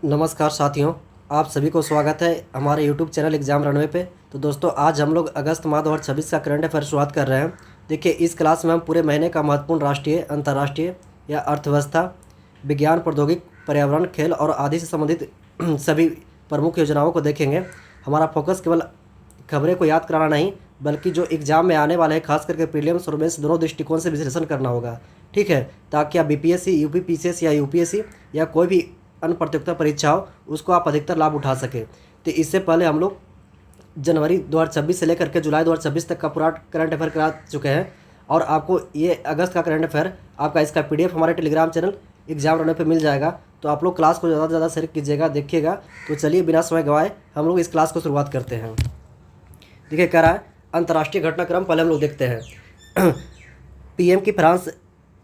नमस्कार साथियों, आप सभी को स्वागत है हमारे यूट्यूब चैनल एग्ज़ाम रनवे पे। तो दोस्तों, आज हम लोग अगस्त माह 2026 का करंट अफेयर शुरुआत कर रहे हैं। देखिए, इस क्लास में हम पूरे महीने का महत्वपूर्ण राष्ट्रीय, अंतर्राष्ट्रीय या अर्थव्यवस्था, विज्ञान, प्रौद्योगिकी, पर्यावरण, खेल और आदि से संबंधित सभी प्रमुख योजनाओं को देखेंगे। हमारा फोकस केवल खबरें को याद कराना नहीं, बल्कि जो एग्ज़ाम में आने वाले हैं, खास करके प्रीलिम्स और मेंस, दोनों दृष्टिकोण से विश्लेषण करना होगा। ठीक है, ताकि आप बीपीएससी, यूपी पीसीएस या यूपीएससी या कोई भी अन्य प्रतियोगिता परीक्षा हो, उसको आप अधिकतर लाभ उठा सकें। तो इससे पहले हम लोग जनवरी 2026 से लेकर के जुलाई 2026 तक का पूरा करंट अफेयर करा चुके हैं, और आपको ये अगस्त का करंट अफेयर आपका इसका पीडीएफ हमारे टेलीग्राम चैनल एग्जाम रहने पे मिल जाएगा। तो आप लोग क्लास को ज़्यादा से ज़्यादा शेयर कीजिएगा, देखिएगा। तो चलिए, बिना समय गवाए हम लोग इस क्लास को शुरुआत करते हैं। देखिए, कह रहा है अंतर्राष्ट्रीय घटनाक्रम। पहले हम लोग देखते हैं पीएम की फ्रांस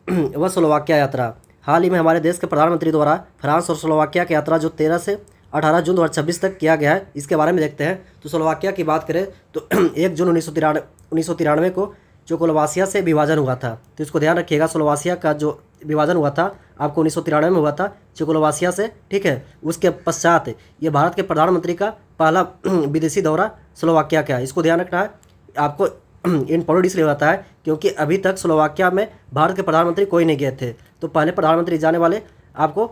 व स्लोवाकिया यात्रा। हाल ही में हमारे देश के प्रधानमंत्री द्वारा फ्रांस और स्लोवाकिया की यात्रा जो 13 से 18 जून 2026 तक किया गया है, इसके बारे में देखते हैं। तो स्लोवाकिया की बात करें तो 1 जून 1993 को चेकोस्लोवाकिया से विभाजन हुआ था। तो इसको ध्यान रखिएगा, स्लोवाकिया का जो विभाजन हुआ था आपको 1993 में हुआ था चेकोस्लोवाकिया से। ठीक है, उसके पश्चात ये भारत के प्रधानमंत्री का पहला विदेशी दौरा स्लोवाकिया का है। इसको ध्यान रखना है। आपको इम्पोर्टेंट इसलिए होता है क्योंकि अभी तक स्लोवाकिया में भारत के प्रधानमंत्री कोई नहीं गए थे। तो पहले प्रधानमंत्री जाने वाले आपको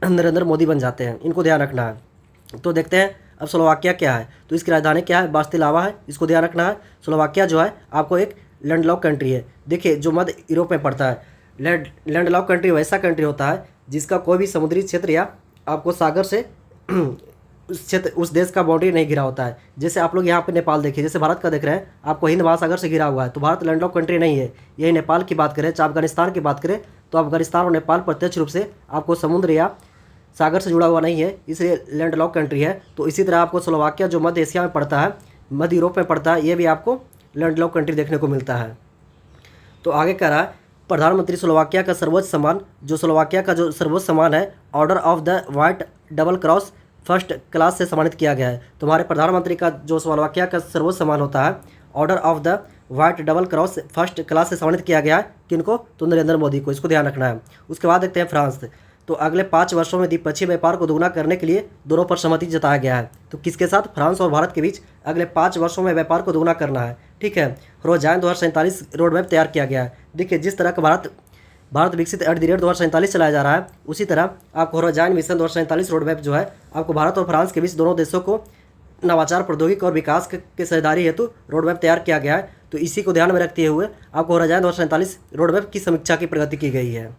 नरेंद्र मोदी बन जाते हैं, इनको ध्यान रखना है। तो देखते हैं अब स्लोवाकिया क्या है। तो इसकी राजधानी क्या है? ब्रातिस्लावा है, इसको ध्यान रखना है। स्लोवाकिया जो है आपको एक लैंडलॉक कंट्री है। देखिए, जो मध्य यूरोप में पड़ता है। लैंडलॉक कंट्री वैसा कंट्री होता है जिसका कोई भी समुद्री क्षेत्र या आपको सागर से उस क्षेत्र, उस देश का बाउंड्री नहीं घिरा होता है। जैसे आप लोग यहाँ पे नेपाल देखिए, जैसे भारत का देख रहे हैं, आपको हिंद महासागर से घिरा हुआ है। तो भारत लैंडलॉक कंट्री नहीं है। यही नेपाल की बात करें, चाहे अफगानिस्तान की बात करें, तो अफगानिस्तान और नेपाल प्रत्यक्ष रूप से आपको समुद्र या सागर से जुड़ा हुआ नहीं है, इसलिए लैंडलॉक कंट्री है। तो इसी तरह आपको स्लोवाकिया जो मध्य एशिया में पड़ता है, मध्य यूरोप में पड़ता है, ये भी आपको लैंडलॉक कंट्री देखने को मिलता है। तो आगे कह रहा है प्रधानमंत्री स्लोवाकिया का सर्वोच्च सम्मान, जो स्लोवाकिया का जो सर्वोच्च सम्मान है, order of the white double cross first class से सम्मानित किया गया है। तुम्हारे प्रधानमंत्री का जो स्लोवाकिया का सर्वोच्च सम्मान होता है, order of the white double cross first class से सम्मानित किया गया है। किनको? तो नरेंद्र मोदी को। इसको ध्यान रखना है। उसके बाद देखते हैं फ्रांस। तो अगले 5 वर्षों में द्विपक्षीय व्यापार को दोगुना करने के लिए दोनों पर सहमति जताया गया है। तो किसके साथ? फ्रांस और भारत के बीच अगले 5 वर्षों में व्यापार को दोगुना करना है। ठीक है, होराइजन 2047 रोड मैप तैयार किया गया है। देखिए, जिस तरह का भारत विकसित @2047 चलाया जा रहा है, उसी तरह आपको होराइजन मिशन 2047 रोड मैप जो है आपको भारत और फ्रांस के बीच दोनों देशों को नवाचार, प्रौद्योगिकी और विकास के साझेदारी हेतु रोड मैप तैयार किया गया है। तो इसी को ध्यान में रखते हुए आपको होराइजन 2047 रोड मैप की समीक्षा की प्रगति की गई है।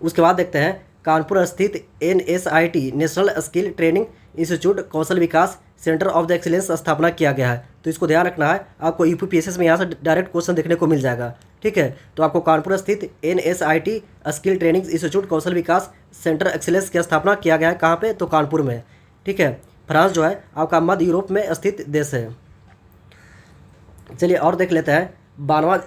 उसके बाद देखते हैं कानपुर स्थित NSIT national skill training institute Kaushal Vikas centre of the excellence स्थापना किया गया है। तो इसको ध्यान रखना है। आपको यूपीपीएससी में यहाँ से डायरेक्ट क्वेश्चन देखने को मिल जाएगा। ठीक है, तो आपको कानपुर स्थित NSIT स्किल ट्रेनिंग इंस्टीट्यूट कौशल विकास सेंटर एक्सीलेंस की स्थापना किया गया है। कहाँ पे? तो कानपुर में। ठीक है, फ्रांस जो है आपका मध्य यूरोप में स्थित देश है। चलिए और देख लेते हैं 92वां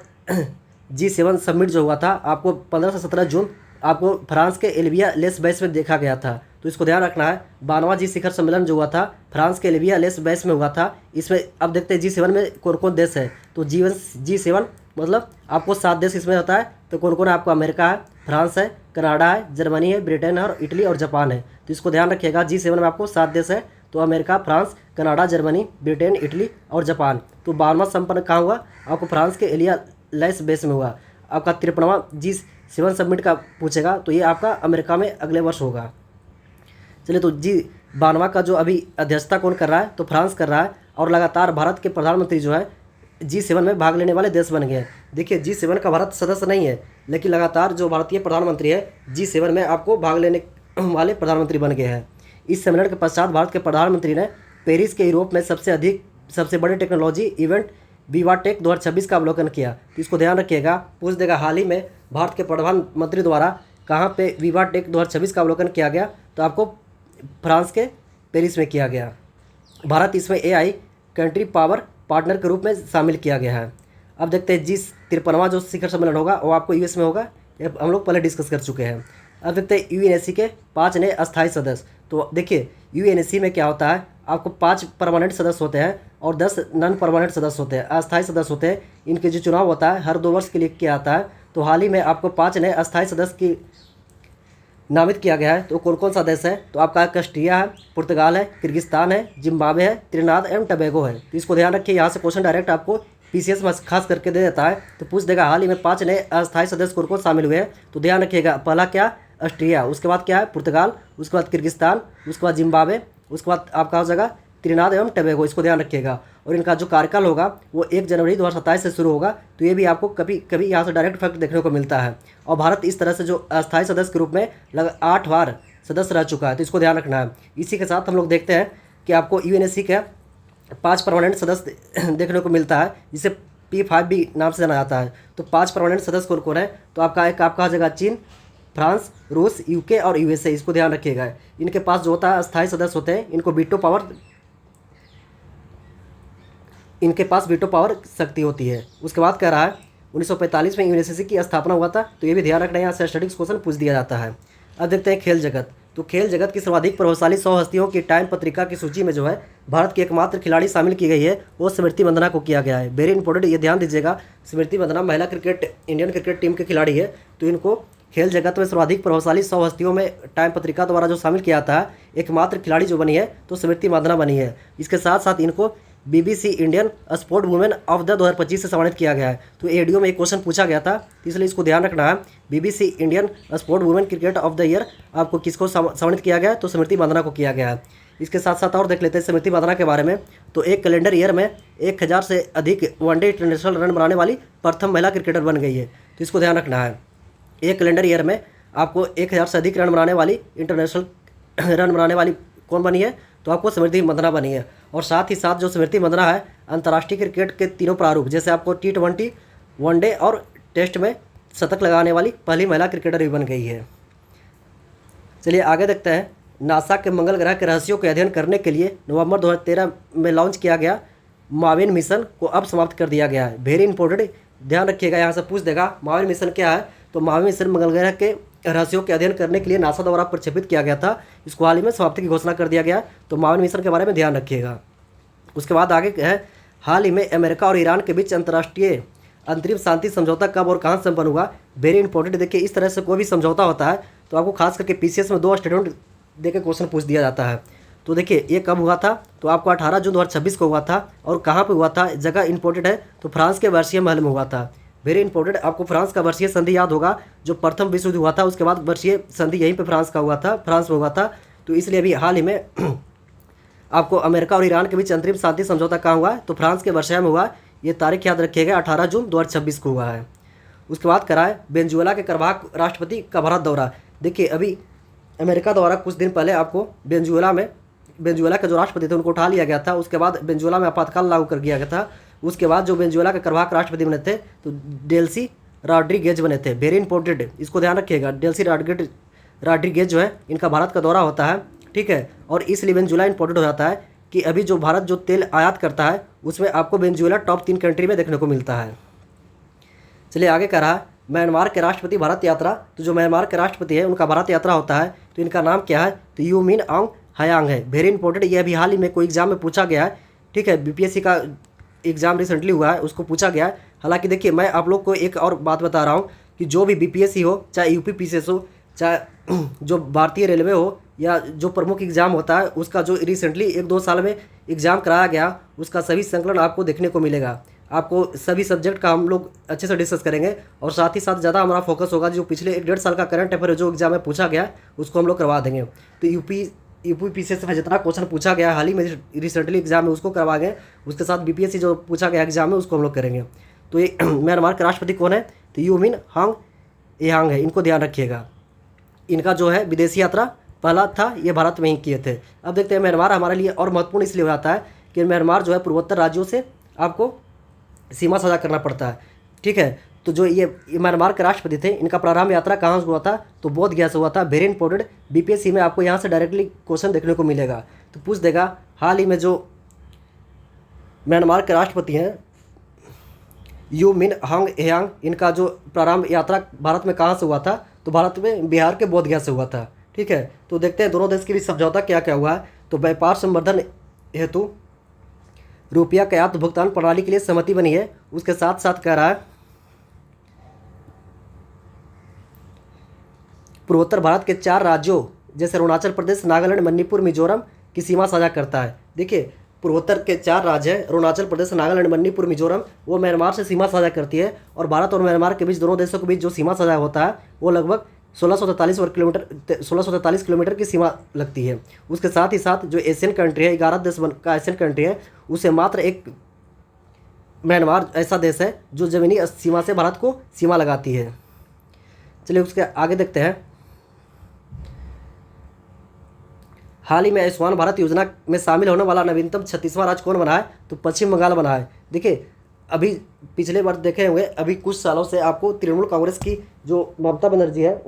G7 समिट जो हुआ था आपको 15 से 17 जून आपको फ्रांस के एल्बिया लेस बेस में देखा गया था। तो इसको ध्यान रखना है। 92वां जी शिखर सम्मेलन जो हुआ था फ्रांस के एल्बिया लेस बेस में हुआ था। इसमें अब देखते हैं G7 में कौन कौन देश है। तो G7 मतलब आपको 7 देश इसमें होता है। तो कौन कौन है? आपको अमेरिका है, फ्रांस है, कनाडा है, जर्मनी है, ब्रिटेन है और इटली और जापान है। तो इसको ध्यान रखिएगा। G7 में आपको 7 देश है। तो America, France, Canada, Germany, Britain, Italy और जापान। तो 92वां संपन्न कहाँ हुआ? आपको फ्रांस के एलिया लेस बेस में हुआ। आपका 53वां G7 समिट का पूछेगा तो ये आपका अमेरिका में अगले वर्ष होगा। चलिए, तो G92 का जो अभी अध्यक्षता कौन कर रहा है? तो फ्रांस कर रहा है। और लगातार भारत के प्रधानमंत्री जो है G7 में भाग लेने वाले देश बन गए हैं। देखिए, G7 का भारत सदस्य नहीं है, लेकिन लगातार जो भारतीय प्रधानमंत्री है G7 में आपको भाग लेने वाले प्रधानमंत्री बन गए हैं। इस सम्मेलन के पश्चात भारत के प्रधानमंत्री ने पेरिस के यूरोप में सबसे बड़े टेक्नोलॉजी इवेंट विवा टेक 2026 का अवलोकन किया। तो इसको ध्यान रखिएगा, पूछ देगा हाल ही में भारत के प्रधानमंत्री द्वारा कहाँ पे विवा टेक 2026 का अवलोकन किया गया? तो आपको फ्रांस के पेरिस में किया गया। भारत इसमें AI कंट्री पावर पार्टनर के रूप में शामिल किया गया है। अब देखते हैं G53वां जो शिखर सम्मेलन होगा वो आपको US में होगा। ये हम लोग पहले डिस्कस कर चुके हैं। अब देखते हैं UNSC के 5 नए अस्थायी सदस्य। तो देखिए, UNSC में क्या होता है? आपको 5 परमानेंट सदस्य होते हैं और 10 नॉन परमानेंट सदस्य होते हैं, अस्थायी सदस्य होते हैं। इनके जो चुनाव होता है हर 2 वर्ष के लिए किया जाता है। तो हाल ही में आपको 5 नए अस्थायी सदस्य की नामित किया गया है तो कौन कौन सा देश है? तो आपका ऑस्ट्रिया है, पुर्तगाल है, किर्गिस्तान है, जिम्बाब्वे है, त्रिनाद एवं टबैगो है। तो इसको ध्यान रखिए, यहाँ से क्वेश्चन डायरेक्ट आपको पीसीएस में खास करके दे देता है। तो पूछ देगा हाल ही में 5 नए अस्थायी सदस्य कौन कौन शामिल हुए हैं? तो ध्यान रखिएगा, पहला क्या? ऑस्ट्रिया, उसके बाद क्या है? पुर्तगाल, उसके बाद किर्गिस्तान, उसके बाद जिम्बाब्वे, उसके बाद आपका हो जाएगा त्रिनाद एवं टबैगो। इसको ध्यान रखिएगा। और इनका जो कार्यकाल होगा वो 1 जनवरी 2027 से शुरू होगा। तो ये भी आपको कभी कभी यहाँ से डायरेक्ट फैक्ट देखने को मिलता है। और भारत इस तरह से जो अस्थायी सदस्य के रूप में लगभग 8 बार सदस्य रह चुका है, तो इसको ध्यान रखना है। इसी के साथ हम लोग देखते हैं कि आपको यूएनएससी के 5 परमानेंट सदस्य देखने को मिलता है, जिसे P5 भी नाम से जाना जाता है। तो 5 परमानेंट सदस्य कौन कौन है? तो आपका आ जाएगा चीन, फ्रांस, रूस, यूके और यूएसए। इसको ध्यान रखिएगा। इनके पास जो होता है अस्थायी सदस्य होते हैं, इनको वीटो पावर शक्ति होती है। उसके बाद कह रहा है 1945 में यूएनएससी की स्थापना हुआ था। तो ये भी ध्यान रखना है, यहाँ से स्टैटिस्टिक्स क्वेश्चन पूछ दिया जाता है। अब देखते हैं खेल जगत। तो खेल जगत की सर्वाधिक प्रभावशाली 100 हस्तियों की टाइम पत्रिका की सूची में जो है भारत की एकमात्र खिलाड़ी शामिल की गई है, वो स्मृति मंदाना को किया गया है। वेरी इंपॉर्टेंट, ये ध्यान दीजिएगा। स्मृति मंदाना महिला क्रिकेट इंडियन क्रिकेट टीम के खिलाड़ी है। तो इनको खेल जगत में सर्वाधिक प्रभावशाली 100 हस्तियों में टाइम पत्रिका द्वारा जो शामिल किया था, एकमात्र खिलाड़ी जो बनी है तो स्मृति मंदाना बनी है। इसके साथ साथ इनको BBC Indian sport women of the 2025 से सम्मानित किया गया है। तो एडीओ में एक क्वेश्चन पूछा गया था, तो इसलिए इसको ध्यान रखना है। BBC Indian sport women cricket of the year आपको किसको सम्मानित किया गया है? तो स्मृति मंदाना को किया गया है। इसके साथ साथ और देख लेते हैं स्मृति मंदाना के बारे में। तो एक कैलेंडर ईयर में 1000 से अधिक वनडे इंटरनेशनल रन बनाने वाली प्रथम महिला क्रिकेटर बन गई है। तो इसको ध्यान रखना है। एक कैलेंडर ईयर में आपको 1000 से अधिक रन बनाने वाली इंटरनेशनल रन बनाने वाली कौन बनी है? तो आपको स्मृति मंदाना बनी है। और साथ ही साथ जो स्मृति मंदाना है, अंतर्राष्ट्रीय क्रिकेट के तीनों प्रारूप जैसे आपको T20, वनडे और टेस्ट में शतक लगाने वाली पहली महिला क्रिकेटर भी बन गई है। चलिए आगे देखते हैं। नासा के मंगल ग्रह के रहस्यों के अध्ययन करने के लिए नवंबर 2013 में लॉन्च किया गया माविन मिशन को अब समाप्त कर दिया गया है। वेरी इंपॉर्टेंट, ध्यान रखिएगा, यहाँ से पूछ देगा माविन मिशन क्या है? तो माविन मिशन मंगल ग्रह के रहस्यों के अध्ययन करने के लिए नासा द्वारा प्रक्षेपित किया गया था। इसको हाल ही में समाप्ति की घोषणा कर दिया गया। तो माविन मिशन के बारे में ध्यान रखिएगा। उसके बाद आगे है, हाल ही में अमेरिका और ईरान के बीच अंतर्राष्ट्रीय अंतरिम शांति समझौता कब और कहाँ संपन्न हुआ? वेरी इंपॉर्टेंट, देखिए इस तरह से कोई भी समझौता होता है तो आपको खास करके पीसीएस में 2 स्टेटमेंट देकर क्वेश्चन पूछ दिया जाता है। तो देखिए ये कब हुआ था? तो आपको 18 जून 2026 को हुआ था। और कहाँ पर हुआ था? जगह इंपॉर्टेंट है। तो फ्रांस के वर्षीय महल में हुआ था। वेरी इंपॉर्टेंट, आपको फ्रांस का वर्षीय संधि याद होगा, जो प्रथम विश्व युद्ध हुआ था उसके बाद वर्षीय संधि यहीं पे फ्रांस का हुआ था, फ्रांस में हुआ था। तो इसलिए अभी हाल ही में आपको अमेरिका और ईरान के बीच अंतरिम शांति समझौता कहाँ हुआ है? तो फ्रांस के वर्षाया में हुआ। ये तारीख याद रखिएगा, 18 जून 2026 को हुआ है। उसके बाद कराए वेनेजुएला के कार्यवाहक राष्ट्रपति का भारत दौरा। देखिए अभी अमेरिका द्वारा कुछ दिन पहले आपको वेनेजुएला के जो राष्ट्रपति थे उनको उठा लिया गया था। उसके बाद वेनेजुएला में आपातकाल लागू कर दिया गया था। उसके बाद जो वेनेजुएला के कार्यवाहक राष्ट्रपति बने थे तो डेल्सी रॉड्रिगेज बने थे। वेरी इंपॉर्टेंट, इसको ध्यान रखिएगा। डेल्सी रॉड्रिगेज जो है, इनका भारत का दौरा होता है, ठीक है। और इसलिए वेनेजुएला इंपॉर्टेंट हो जाता है कि अभी जो भारत जो तेल आयात करता है उसमें आपको वेनेजुएला टॉप 3 कंट्री में देखने को मिलता है। चलिए आगे कह रहा है, म्यांमार के राष्ट्रपति भारत यात्रा। तो जो म्यांमार के राष्ट्रपति है उनका भारत यात्रा होता है। तो इनका नाम क्या है? तो यू मिन ऑन्ग हयांग है। वेरी इंपॉर्टेंट, ये अभी हाल ही में कोई एग्जाम में पूछा गया है, ठीक है। बीपीएससी का एग्जाम रिसेंटली हुआ है, उसको पूछा गया है। हालांकि देखिए मैं आप लोग को एक और बात बता रहा हूँ कि जो भी बीपीएससी हो, चाहे यूपीपीसीएस हो, चाहे जो भारतीय रेलवे हो, या जो प्रमुख एग्जाम होता है उसका जो रिसेंटली 1-2 साल में एग्जाम कराया गया, उसका सभी संकलन आपको देखने को मिलेगा। आपको सभी सब्जेक्ट का हम लोग अच्छे से डिस्कस करेंगे। और साथ ही साथ ज़्यादा हमारा फोकस होगा जो पिछले 1-1.5 साल का करंट अफेयर जो एग्जाम में पूछा गया उसको हम लोग करवा देंगे। तो यूपीपीसीएस में जितना क्वेश्चन पूछा गया हाल ही में रिसेंटली एग्जाम में उसको करवाएंगे। उसके साथ बीपीएससी जो पूछा गया एग्जाम में उसको हम लोग करेंगे। तो ये म्यांमार के राष्ट्रपति कौन है? तो यू मिन ऑन्ग हयांग है। इनको ध्यान रखिएगा। इनका जो है विदेशी यात्रा पहला था, ये भारत में ही किए थे। अब देखते हैं म्यांमार हमारे लिए और महत्वपूर्ण इसलिए हो जाता है कि म्यांमार जो है पूर्वोत्तर राज्यों से आपको सीमा साझा करना पड़ता है, ठीक है। तो जो ये म्यांमार के राष्ट्रपति थे, इनका प्रारंभ यात्रा कहाँ से हुआ था? तो बोध गया से हुआ था। वेरी इंपॉर्टेंट, बीपीएससी में आपको यहाँ से डायरेक्टली क्वेश्चन देखने को मिलेगा। तो पूछ देगा हाल ही में जो म्यांमार के राष्ट्रपति हैं यू मिन ऑन्ग हयांग, इनका जो प्रारंभ यात्रा भारत में कहाँ से हुआ था? तो भारत में बिहार के बोध गया से हुआ था, ठीक है। तो देखते हैं दोनों देश के बीच समझौता क्या क्या हुआ है। तो व्यापार संवर्धन हेतु रुपया के आत्म भुगतान प्रणाली के लिए सहमति बनी है। उसके साथ साथ कह रहा है पूर्वोत्तर भारत के 4 राज्यों जैसे अरुणाचल प्रदेश, नागालैंड, मणिपुर, मिजोरम की सीमा साझा करता है। देखिए पूर्वोत्तर के 4 राज्य हैं अरुणाचल प्रदेश, नागालैंड, मणिपुर, मिजोरम, वो म्यांमार से सीमा साझा करती है। और भारत और म्यांमार के बीच, दोनों देशों के बीच जो सीमा साझा होता है वो लगभग 1643 किलोमीटर की सीमा लगती है। उसके साथ ही साथ जो एशियन कंट्री है, 11 देश का एशियन कंट्री है, उसे मात्र एक म्यांमार ऐसा देश है जो ज़मीनी सीमा से भारत को सीमा लगाती है। चलिए उसके आगे देखते हैं। हाल ही में आयुष्मान भारत योजना में शामिल होने वाला नवीनतम 36वां राज्य कौन बना है? तो पश्चिम बंगाल बना है। देखिए अभी पिछले बार देखे होंगे, अभी कुछ सालों से आपको तृणमूल कांग्रेस की जो ममता बनर्जी है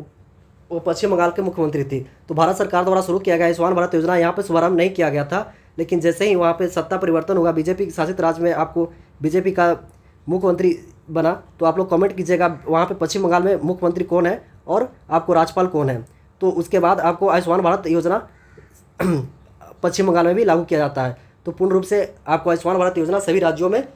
वो पश्चिम बंगाल के मुख्यमंत्री थी। तो भारत सरकार द्वारा शुरू किया गया आयुष्मान भारत योजना यहाँ पे शुभारंभ नहीं किया गया था, लेकिन जैसे ही वहाँ पे सत्ता परिवर्तन होगा, बीजेपी शासित राज्य में आपको बीजेपी का मुख्यमंत्री बना, तो आप लोग कमेंट कीजिएगा वहाँ पे पश्चिम बंगाल में मुख्यमंत्री कौन है और आपको राज्यपाल कौन है। तो उसके बाद आपको आयुष्मान भारत योजना पश्चिम बंगाल में भी लागू किया जाता है। तो पूर्ण रूप से आपको आयुष्मान भारत योजना सभी राज्यों में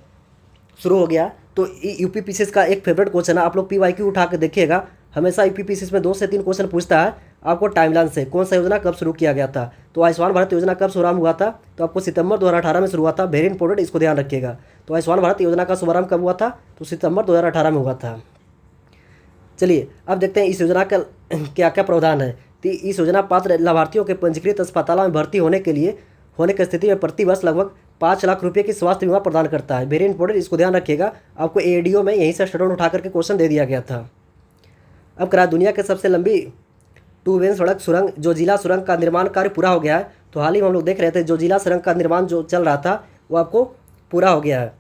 शुरू हो गया। तो यूपीपीसीएस का एक फेवरेट क्वेश्चन है, आप लोग पीवाईक्यू उठा के देखिएगा, हमेशा यूपीपीसीएस में 2 से 3 क्वेश्चन पूछता है आपको टाइमलाइन से, कौन सा योजना कब शुरू किया गया था। तो आयुष्मान भारत योजना कब शुभारंभ हुआ था? तो आपको सितंबर 2018 में शुरू हुआ था। वेरी इंपॉर्टेंट, इसको ध्यान रखिएगा। तो आयुष्मान भारत योजना का शुभारंभ कब हुआ था? तो सितंबर 2018 में हुआ था। चलिए अब देखते हैं इस योजना का क्या क्या प्रावधान है। तो इस योजना पात्र लाभार्थियों के पंजीकृत अस्पतालों में भर्ती होने की स्थिति में प्रति वर्ष लगभग 5 लाख रुपये की स्वास्थ्य बीमा प्रदान करता है। वेरी इंपॉर्टेंट, इसको ध्यान रखिएगा। आपको एडीओ में यहीं से स्टूडेंट उठा करके क्वेश्चन दे दिया गया था। अब करा दुनिया की सबसे लंबी 2 लेन सड़क सुरंग जोजिला सुरंग का निर्माण कार्य पूरा हो गया है। तो हाल ही में हम लोग देख रहे थे जोजिला सुरंग का निर्माण जो चल रहा था वो आपको पूरा हो गया है।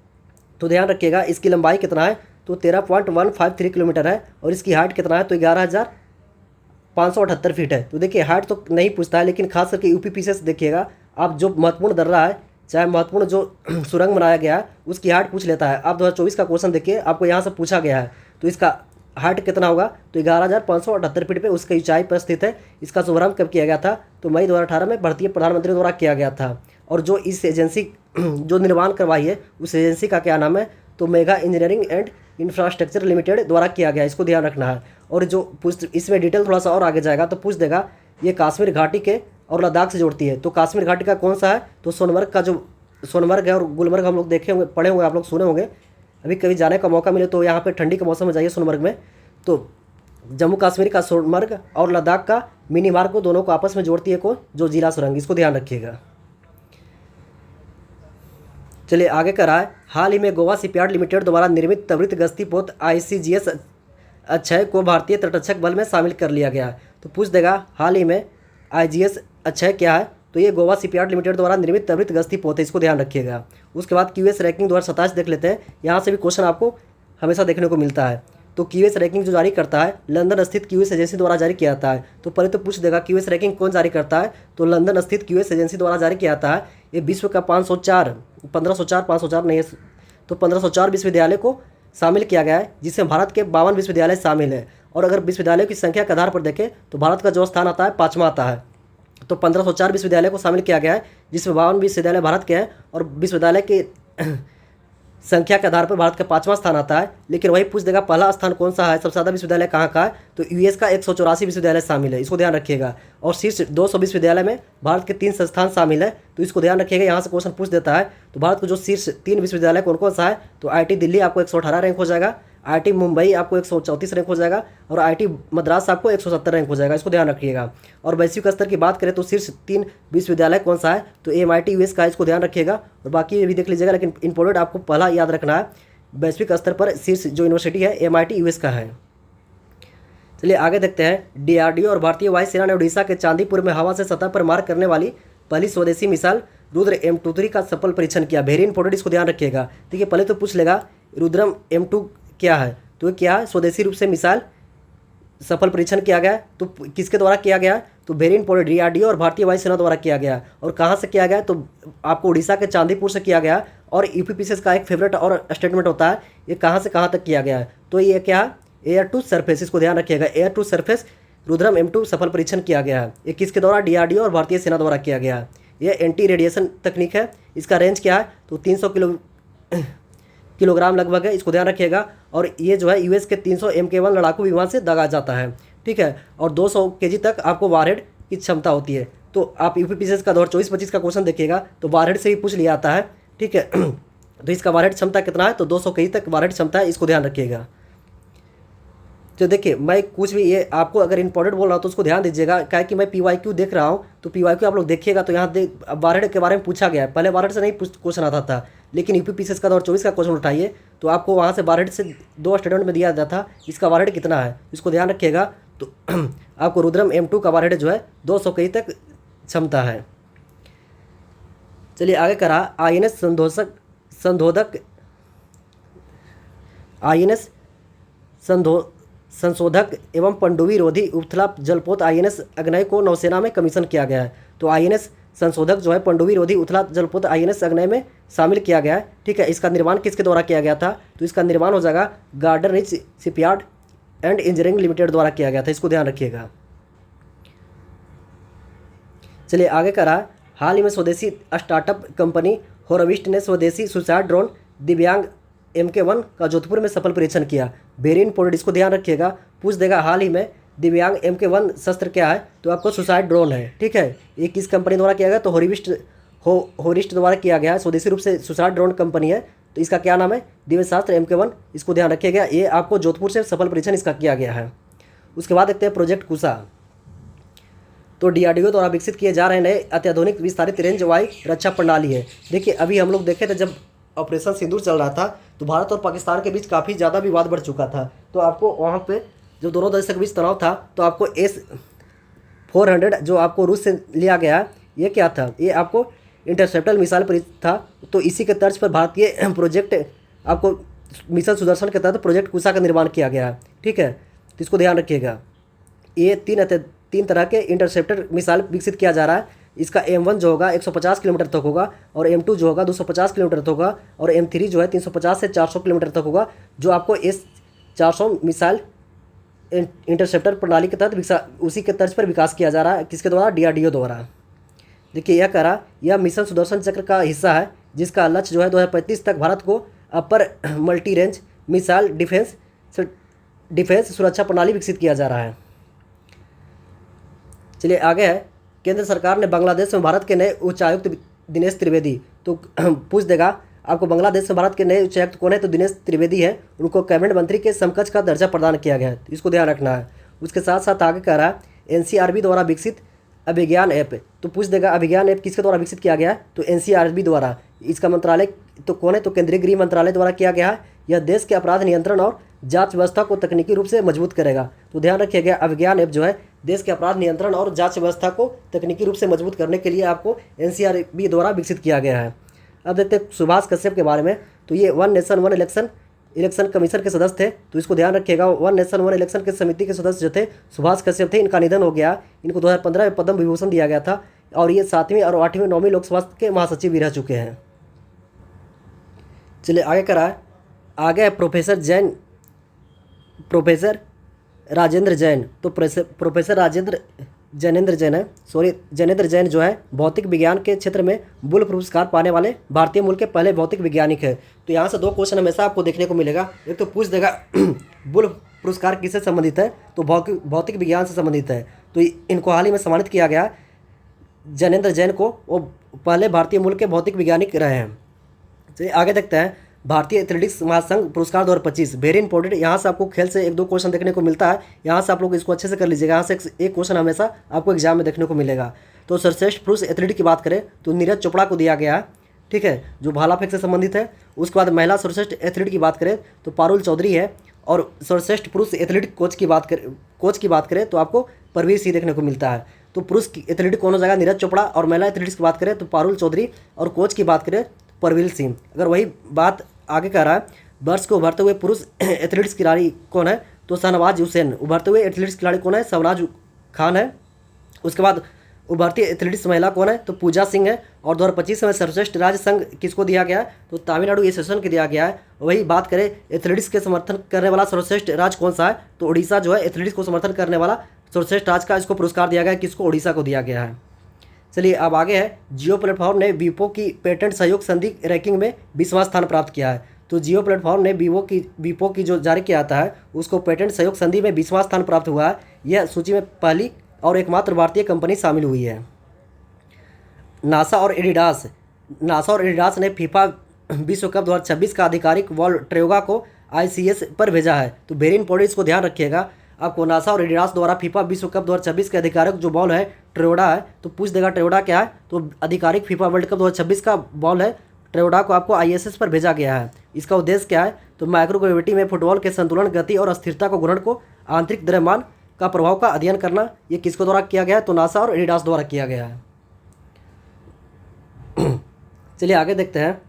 तो ध्यान रखिएगा इसकी लंबाई कितना है? तो 13.153 किलोमीटर है। और इसकी हाइट कितना है? तो 11,578 फीट है। तो देखिए हाइट तो नहीं पूछता है, लेकिन खास करके यूपीपीसीएस देखिएगा, आप जो महत्वपूर्ण दर्रा है, चाहे महत्वपूर्ण जो सुरंग बनाया गया है उसकी हाइट पूछ लेता है। आप 2024 का क्वेश्चन देखिए, आपको यहाँ से पूछा गया है। तो इसका हाइट कितना होगा? तो 11,578 फीट पे उसकी ऊंचाई पर स्थित है। इसका शुभारंभ कब किया गया था? तो मई 2018 में भारतीय प्रधानमंत्री द्वारा किया गया था। और जो इस एजेंसी जो निर्माण करवाई है उस एजेंसी का क्या नाम है? तो mega engineering and infrastructure limited द्वारा किया गया, इसको ध्यान रखना है। और जो इसमें डिटेल थोड़ा सा और आगे जाएगा तो पूछ देगा ये कश्मीर घाटी के और लद्दाख से जोड़ती है। तो कश्मीर घाटी का कौन सा है? तो सोनमर्ग का, जो सोनमर्ग है और गुलमर्ग हम लोग देखे होंगे, पढ़े होंगे, आप लोग सुने होंगे। अभी कभी जाने का मौका मिले तो यहाँ पे ठंडी के मौसम में जाइए सोनमर्ग में। तो जम्मू कश्मीर का सोनमर्ग और लद्दाख का मिनी मार्ग को दोनों को आपस में जोड़ती है को जो जिला सुरंग, इसको ध्यान रखिएगा। चलिए आगे का रहा है। हाल ही में गोवा शिपयार्ड लिमिटेड द्वारा निर्मित त्वरित गश्ती पोत ICGS अक्षय को भारतीय तटरक्षक बल में शामिल कर लिया गया। तो पूछ देगा हाल ही में IGS अक्षय क्या है? तो ये गोवा शिपयार्ड लिमिटेड द्वारा निर्मित त्वरित गश्ती पोत है, इसको ध्यान रखिएगा। उसके बाद QS रैंकिंग 2027 देख लेते हैं। यहाँ से भी क्वेश्चन आपको हमेशा देखने को मिलता है। तो QS रैंकिंग जो जारी करता है लंदन स्थित QS एजेंसी द्वारा जारी किया जाता है। तो पहले तो पूछ देगा QS रैंकिंग कौन जारी करता है? तो लंदन स्थित QS एजेंसी द्वारा जारी किया जाता है। ये विश्व का 1504 नहीं है, तो 1504 विश्वविद्यालय को शामिल किया गया है, जिसमें भारत के 52 विश्वविद्यालय शामिल है। और अगर विश्वविद्यालयों की संख्या के आधार पर देखें तो भारत का जो स्थान आता है 5वां आता है। तो 1504 विश्वविद्यालय को शामिल किया गया है, जिसमें 52 विश्वविद्यालय भारत के हैं और विश्वविद्यालय के संख्या के आधार पर भारत का 5वां स्थान आता है। लेकिन वही पूछ देगा पहला स्थान कौन सा है, सबसे ज़्यादा विश्वविद्यालय कहाँ का है? तो US का 184 विश्वविद्यालय शामिल है, इसको ध्यान रखिएगा। और शीर्ष 200 विश्वविद्यालय में भारत के 3 संस्थान शामिल है, तो इसको ध्यान रखिएगा। यहाँ से क्वेश्चन पूछ देता है। तो भारत को जो शीर्ष 3 विश्वविद्यालय कौन कौन सा है? तो IIT दिल्ली आपको 118 रैंक हो जाएगा, IIT मुंबई आपको 134 रैंक हो जाएगा और IIT मद्रास आपको 170 रैंक हो जाएगा, इसको ध्यान रखिएगा। और वैश्विक स्तर की बात करें तो शीर्ष 3 विश्वविद्यालय कौन सा है? तो MIT US का, इसको ध्यान रखिएगा। और बाकी ये भी देख लीजिएगा, लेकिन इंपॉर्टेंट आपको पहला याद रखना है, वैश्विक स्तर पर शीर्ष जो यूनिवर्सिटी है MIT US का है। चलिए आगे देखते हैं। DRDO और भारतीय वायुसेना ने उड़ीसा के चांदीपुर में हवा से सतह पर मार करने वाली पहली स्वदेशी मिसाइल रुद्र M23 का सफल परीक्षण किया। वेरी इंपॉर्टेंट, इसको ध्यान रखिएगा। देखिए पहले तो पूछ लेगा रुद्रम M2 क्या है? तो क्या है? स्वदेशी रूप से मिसाइल सफल परीक्षण किया गया। तो किसके द्वारा किया गया? तो वेरी इंपॉर्टेंट, DRDO और भारतीय वायुसेना द्वारा किया गया। और कहाँ से किया गया? तो आपको उड़ीसा के चांदीपुर से किया गया। और यूपीपीसीएस का एक फेवरेट और स्टेटमेंट होता है, ये कहाँ से कहाँ तक किया गया है? तो ये क्या है? एयर टू सरफेस, इसको ध्यान रखिएगा। Air to surface Rudram M2 सफल परीक्षण किया गया है। ये किसके द्वारा? DRDO और भारतीय सेना द्वारा किया गया है। ये एंटी रेडिएशन तकनीक है। इसका रेंज क्या है? तो 300 किलोग्राम लगभग है, इसको ध्यान रखिएगा। और ये जो है US के 300 MK1 लड़ाकू विमान से दागा जाता है। ठीक है, और 200 केजी तक आपको वारहेड की क्षमता होती है। तो आप यूपीपीसीएस का 2024-25 का क्वेश्चन देखिएगा तो वारहेड से ही पूछ लिया आता है, ठीक है। तो इसका वारहेड क्षमता कितना है, तो 200 केजी तक वारहेड क्षमता है, इसको ध्यान रखिएगा। तो देखिए मैं कुछ भी ये आपको अगर इंपॉर्टेंट बोल रहा हूँ तो उसको ध्यान दीजिएगा, क्या है कि मैं पीवाईक्यू देख रहा हूँ, तो पीवाईक्यू आप लोग देखिएगा तो यहाँ वारहेड के बारे में पूछा गया है। पहले वारहेड से नहीं क्वेश्चन आता था, लेकिन यूपीपीसीएस का 2024 का क्वेश्चन उठाइए तो आपको वहाँ से वारहेड से 2 स्टेटमेंट में दिया जाता था, इसका वारहेड कितना है, इसको ध्यान रखिएगा। तो आपको रुद्रम M2 का वारहेड जो है 200 केजी तक क्षमता है। चलिए आगे करा INS संशोधक एवं पनडुब्बी रोधी उपथला जलपोत INS अग्नय को नौसेना में कमीशन किया गया है। तो INS संशोधक जो है पनडुब्बी रोधी उथला जलपोत INS अग्नय में शामिल किया गया है, ठीक है। इसका निर्माण किसके द्वारा किया गया था, तो इसका निर्माण हो जाएगा garden rich shipyard and engineering limited द्वारा किया गया था, इसको ध्यान रखिएगा। चलिए आगे करा हाल ही में स्वदेशी स्टार्टअप कंपनी होराविस्ट ने स्वदेशी सुसाइड ड्रोन दिव्यांग MK1 का जोधपुर में सफल परीक्षण किया। वेरी इंपॉर्टेंट, इसको ध्यान रखिएगा, पूछ देगा हाल ही में दिव्यांग MK1 शस्त्र क्या है, तो आपको सुसाइड ड्रोन है, ठीक है। ये किस कंपनी द्वारा किया गया, तो होरिस्ट द्वारा किया गया है, स्वदेशी रूप से सुसाइड ड्रोन कंपनी है। तो इसका क्या नाम है, दिव्यशास्त्र MK1, इसको ध्यान रखिएगा। ये आपको जोधपुर से सफल परीक्षण इसका किया गया है। उसके बाद देखते हैं प्रोजेक्ट कुशा। तो DRDO द्वारा विकसित किए जा रहे नए अत्याधुनिक विस्तारित रेंज वाई रक्षा प्रणाली है। देखिए अभी हम लोग देखे थे जब ऑपरेशन सिंदूर चल रहा था तो भारत और पाकिस्तान के बीच काफ़ी ज़्यादा विवाद बढ़ चुका था। तो आपको वहाँ पे जो दोनों देशों के बीच तनाव था तो आपको S-400 जो आपको रूस से लिया गया, ये क्या था, ये आपको इंटरसेप्टर मिसाइल पर था। तो इसी के तर्ज पर भारतीय प्रोजेक्ट आपको मिशन सुदर्शन के तहत प्रोजेक्ट कुशा का निर्माण किया गया है, ठीक है। तो इसको ध्यान रखिएगा। ये तीन तरह के इंटरसेप्टर मिसाइल विकसित किया जा रहा है। इसका M1 जो होगा 150 किलोमीटर तक होगा, और M2 जो होगा 250 किलोमीटर तक होगा, और M3 जो है 350 से 400 किलोमीटर तक होगा। जो आपको S-400 मिसाइल इंटरसेप्टर प्रणाली के तहत उसी के तर्ज पर विकास किया जा रहा है, किसके द्वारा, DRDO द्वारा। देखिए यह करा यह मिशन सुदर्शन चक्र का हिस्सा है, जिसका लक्ष्य जो है 2035 तक भारत को अपर मल्टी रेंज मिसाइल डिफेंस सुरक्षा प्रणाली विकसित किया जा रहा है। चलिए आगे है, केंद्र सरकार ने बांग्लादेश में भारत के नए उच्चायुक्त दिनेश त्रिवेदी, तो पूछ देगा आपको बांग्लादेश में भारत के नए उच्चायुक्त कौन है, तो दिनेश त्रिवेदी है। उनको कैबिनेट मंत्री के समकक्ष का दर्जा प्रदान किया गया है, तो इसको ध्यान रखना है। उसके साथ साथ आगे कह रहा है NCRB द्वारा विकसित अभिज्ञान ऐप, तो पूछ देगा अभिज्ञान ऐप किसके द्वारा विकसित किया गया है, तो NCRB द्वारा। इसका मंत्रालय तो कौन है, तो केंद्रीय गृह मंत्रालय द्वारा किया गया है। यह देश के अपराध नियंत्रण और जांच व्यवस्था को तकनीकी रूप से मजबूत करेगा। तो ध्यान रखिएगा अभिज्ञान ऐप जो है देश के अपराध नियंत्रण और जांच व्यवस्था को तकनीकी रूप से मजबूत करने के लिए आपको NCRB द्वारा विकसित किया गया है। अब देखते हैं सुभाष कश्यप के बारे में। तो ये one nation one election commission के सदस्य थे, तो इसको ध्यान रखिएगा। वन नेशन वन इलेक्शन के समिति के सदस्य जो थे सुभाष कश्यप थे, इनका निधन हो गया। इनको 2015 में पद्म विभूषण दिया गया था, और ये 7वीं और 8वीं 9वीं लोकसभा के महासचिव भी रह चुके हैं। चलिए आगे कराए, आगे है प्रोफेसर राजेंद्र जैन। तो प्रोफेसर जैनेंद्र जैन जो है भौतिक विज्ञान के क्षेत्र में बुल पुरस्कार पाने वाले भारतीय मूल के पहले भौतिक वैज्ञानिक है। तो यहाँ से 2 क्वेश्चन हमेशा आपको देखने को मिलेगा। एक तो पूछ देगा बुल पुरस्कार किससे संबंधित है, तो भौतिक विज्ञान से संबंधित है। तो इनको हाल ही में सम्मानित किया गया जैनेंद्र जैन को, वो पहले भारतीय मूल के भौतिक वैज्ञानिक रहे हैं। चलिए आगे देखते हैं, भारतीय एथलेटिक्स महासंघ पुरस्कार 2025, वेरी इंपॉर्टेंट। यहाँ से आपको खेल से 1-2 क्वेश्चन देखने को मिलता है, यहाँ से आप लोग इसको अच्छे से कर लीजिएगा। यहाँ से एक क्वेश्चन हमेशा आपको एग्जाम में देखने को मिलेगा। तो सर्वश्रेष्ठ पुरुष एथलीट की बात करें तो नीरज चोपड़ा को दिया गया है, ठीक है, जो भाला फेंक से संबंधित है। उसके बाद महिला सर्वश्रेष्ठ एथलीट की बात करें तो पारुल चौधरी है, और सर्वश्रेष्ठ पुरुष एथलीट कोच की बात करें तो आपको परवीर सिंह देखने को मिलता है। तो पुरुष एथलीट कौन हो जाएगा, नीरज चोपड़ा, और महिला एथलीट्स की बात करें तो पारुल चौधरी, और कोच की बात करें परवीर सिंह। अगर वही बात आगे कह रहा है, वर्ष को उभरते हुए पुरुष एथलीट्स खिलाड़ी कौन है, तो शहनवाज हुसैन। उभरते हुए एथलीट्स खिलाड़ी कौन है, शहनाज खान है। उसके बाद उभरती एथलीट्स महिला कौन है, तो पूजा सिंह है। और 2025 में सर्वश्रेष्ठ राज्य संघ किसको दिया गया है, तो तमिलनाडु एसोसिएशन को दिया गया है। वही बात करें एथलीट्स के समर्थन करने वाला सर्वश्रेष्ठ राज्य कौन सा है, तो उड़ीसा जो है एथलीट्स को समर्थन करने वाला सर्वश्रेष्ठ राज्य का इसको पुरस्कार दिया गया है, किसको, उड़ीसा को दिया गया है। चलिए अब आगे है, जियो प्लेटफॉर्म ने वीपो की पेटेंट सहयोग संधि रैंकिंग में 20वां स्थान प्राप्त किया है। तो जियो प्लेटफॉर्म ने वीपो की जो जारी किया आता है उसको पेटेंट सहयोग संधि में 20वां स्थान प्राप्त हुआ है। यह सूची में पहली और एकमात्र भारतीय कंपनी शामिल हुई है। नासा और एडिडास ने फीफा विश्व कप 2026 का आधिकारिक बॉल ट्रेगा को आईसीएस पर भेजा है। तो वेरी इंपॉर्टेंट, इसको ध्यान रखिएगा। आपको नासा और एडिडास द्वारा फीफा विश्व कप 2026 के आधिकारिक जो बॉल है ट्रेओडा है, तो पूछ देगा ट्रेओडा क्या है, तो आधिकारिक फीफा वर्ल्ड कप 2026 का बॉल है ट्रेओडा को आपको आईएसएस पर भेजा गया है। इसका उद्देश्य क्या है, तो माइक्रोग्रेविटी में फुटबॉल के संतुलन, गति और अस्थिरता को ग्रहण को आंतरिक द्रव्यमान का प्रभाव का अध्ययन करना। ये किसके द्वारा किया गया है, तो नासा और एडिडास द्वारा किया गया है। चलिए आगे देखते हैं।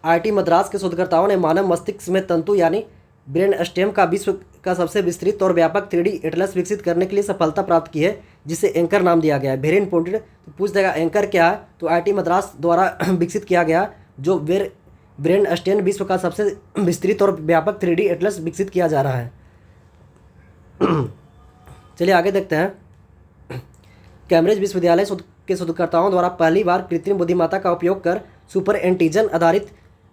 आईआईटी मद्रास के शोधकर्ताओं ने मानव मस्तिष्क में तंतु यानी ब्रेन स्टेम का विश्व का सबसे विस्तृत और व्यापक 3D एटलस विकसित करने के लिए सफलता प्राप्त की है, जिसे एंकर नाम दिया गया है। वेरी इंपॉर्टेंट, तो पूछ देगा एंकर क्या है, तो आईआईटी मद्रास द्वारा विकसित किया गया जो ब्रेन स्टेम विश्व का सबसे विस्तृत और व्यापक 3D एटलस विकसित किया जा रहा है। चलिए आगे देखते हैं। कैम्ब्रिज विश्वविद्यालय के शोधकर्ताओं द्वारा पहली बार कृत्रिम बुद्धिमत्ता का उपयोग कर सुपर एंटीजन आधारित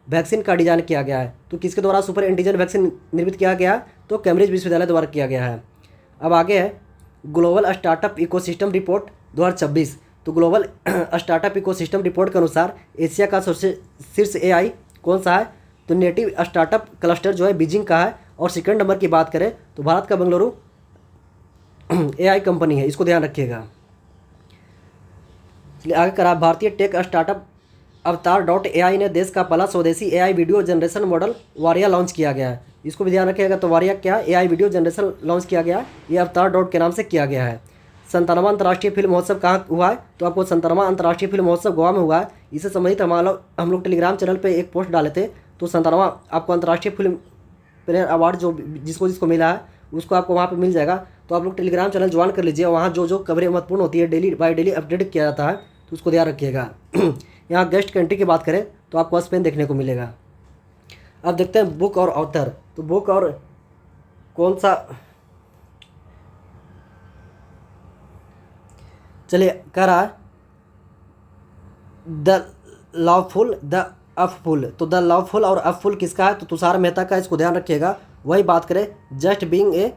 वैक्सीन का डिजाइन किया गया है। तो किसके द्वारा सुपर एंटीजन वैक्सीन निर्मित किया गया, तो कैम्ब्रिज विश्वविद्यालय द्वारा किया गया है। अब आगे है ग्लोबल स्टार्टअप इकोसिस्टम रिपोर्ट 2026। तो ग्लोबल स्टार्टअप इकोसिस्टम रिपोर्ट के अनुसार एशिया का सबसे शीर्ष एआई कौन सा है, तो नेटिव स्टार्टअप क्लस्टर जो है बीजिंग का है। और सेकंड नंबर की बात करें तो भारत का बेंगलुरु एआई कंपनी है, इसको ध्यान रखिएगा। चलिए आगे करा। भारतीय टेक स्टार्टअप अवतार.ai ने देश का पहला स्वदेशी एआई वीडियो जनरेशन मॉडल वारिया लॉन्च किया गया है। इसको भी ध्यान रखिएगा। तो वारिया क्या एआई वीडियो जनरेशन लॉन्च किया गया है, ये अवतार डॉट के नाम से किया गया है। 57वां अंतर्राष्ट्रीय फिल्म महोत्सव कहाँ हुआ है, तो आपको 57वां अंतर्राष्ट्रीय फिल्म महोत्सव गोवा में हुआ है। इससे संबंधित हम लोग टेलीग्राम चैनल पर एक पोस्ट डाले थे। तो 57वां आपको अंतर्राष्ट्रीय फिल्म प्रेयर अवार्ड जो जिसको मिला है उसको आपको वहाँ पर मिल जाएगा। तो आप लोग टेलीग्राम चैनल ज्वाइन कर लीजिए, वहाँ जो खबरें महत्वपूर्ण होती है डेली बाय डेली अपडेट किया जाता है, तो उसको ध्यान रखिएगा। यहाँ गेस्ट कंट्री की बात करें तो आपको स्पेन देखने को मिलेगा। अब देखते हैं बुक और ऑथर। तो बुक और कौन सा, चलिए कह रहा है द लवफुल द अफफुल। तो द लवफुल और अफफुल किसका है, तो तुषार मेहता का, इसको ध्यान रखिएगा। वही बात करें जस्ट बीइंग ए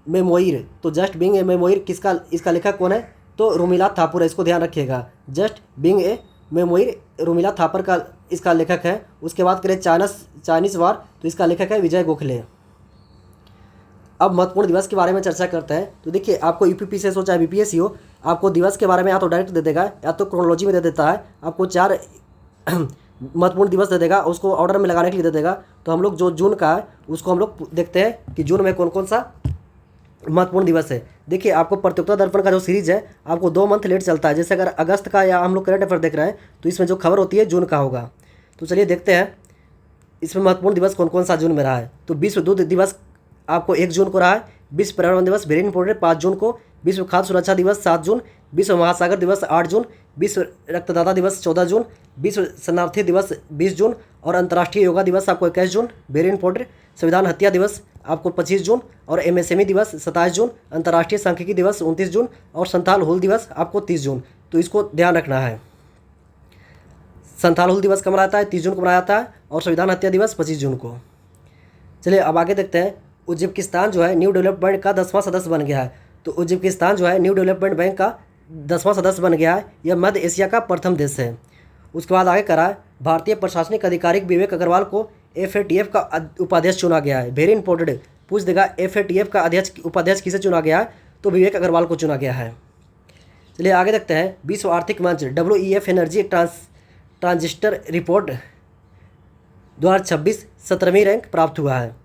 मेमोइर। तो जस्ट बीइंग ए मेमोइर किसका, इसका लेखक कौन है, तो रुमिला थापुर है, इसको ध्यान रखिएगा। Just being a मेमोइर Rumila Thapar का इसका लेखक है। उसके बाद करें चाइनीस वार, तो इसका लेखक है विजय गोखले। अब महत्वपूर्ण दिवस के बारे में चर्चा करते हैं। तो देखिए आपको यूपीपीसीएस हो चाहे बीपीएससी हो, आपको दिवस के बारे में या तो डायरेक्ट दे देगा या तो क्रोनोलॉजी में दे देता है। आपको 4 महत्वपूर्ण दिवस दे देगा, उसको ऑर्डर में लगाने के लिए दे देगा। तो हम लोग जो जून का है उसको हम लोग देखते हैं कि जून में कौन कौन सा महत्वपूर्ण दिवस है। देखिए आपको प्रतियोगिता दर्पण का जो सीरीज है आपको 2 मंथ लेट चलता है। जैसे अगर अगस्त का या हम लोग करंट अफेयर देख रहे हैं तो इसमें जो खबर होती है जून का होगा। तो चलिए देखते हैं इसमें महत्वपूर्ण दिवस कौन कौन सा जून में रहा है। तो विश्व दूध दिवस आपको 1 जून को रहा है। विश्व पर्यावरण दिवस वेरी इंपॉर्टेंट 5 जून को। विश्व खाद्य सुरक्षा दिवस 7 जून। विश्व महासागर दिवस 8 जून। विश्व रक्तदाता दिवस 14 जून। विश्व शरणार्थी दिवस 20 जून। और अंतर्राष्ट्रीय योगा दिवस आपको 21 जून वेरी इंपॉर्टेंट। संविधान हत्या दिवस आपको 25 जून। और एमएसएमई दिवस 27 जून। अंतर्राष्ट्रीय सांख्यिकी दिवस 29 जून। और संथाल हुल दिवस आपको 30 जून। तो इसको ध्यान रखना है। संथाल हुल दिवस कब मनाता है, 30 जून को मनाया जाता है। और संविधान हत्या दिवस 25 जून को। चलिए अब आगे देखते हैं। उज्बेकिस्तान जो है न्यू डेवलपमेंट बैंक का 10वां सदस्य बन गया है। तो उज्बेकिस्तान जो है न्यू डेवलपमेंट बैंक का 10वां सदस्य बन गया है। यह मध्य एशिया का प्रथम देश है। उसके बाद आगे करा है भारतीय प्रशासनिक अधिकारी विवेक अग्रवाल को FATF का उपाध्यक्ष चुना गया है। वेरी इंपॉर्टेंट, पूछ देगा FATF का उपाध्यक्ष किसे चुना गया है, तो विवेक अग्रवाल को चुना गया है। चलिए आगे देखते हैं। विश्व आर्थिक मंच WEF एनर्जी ट्रांजिस्टर रिपोर्ट 2026 17वीं रैंक प्राप्त हुआ है।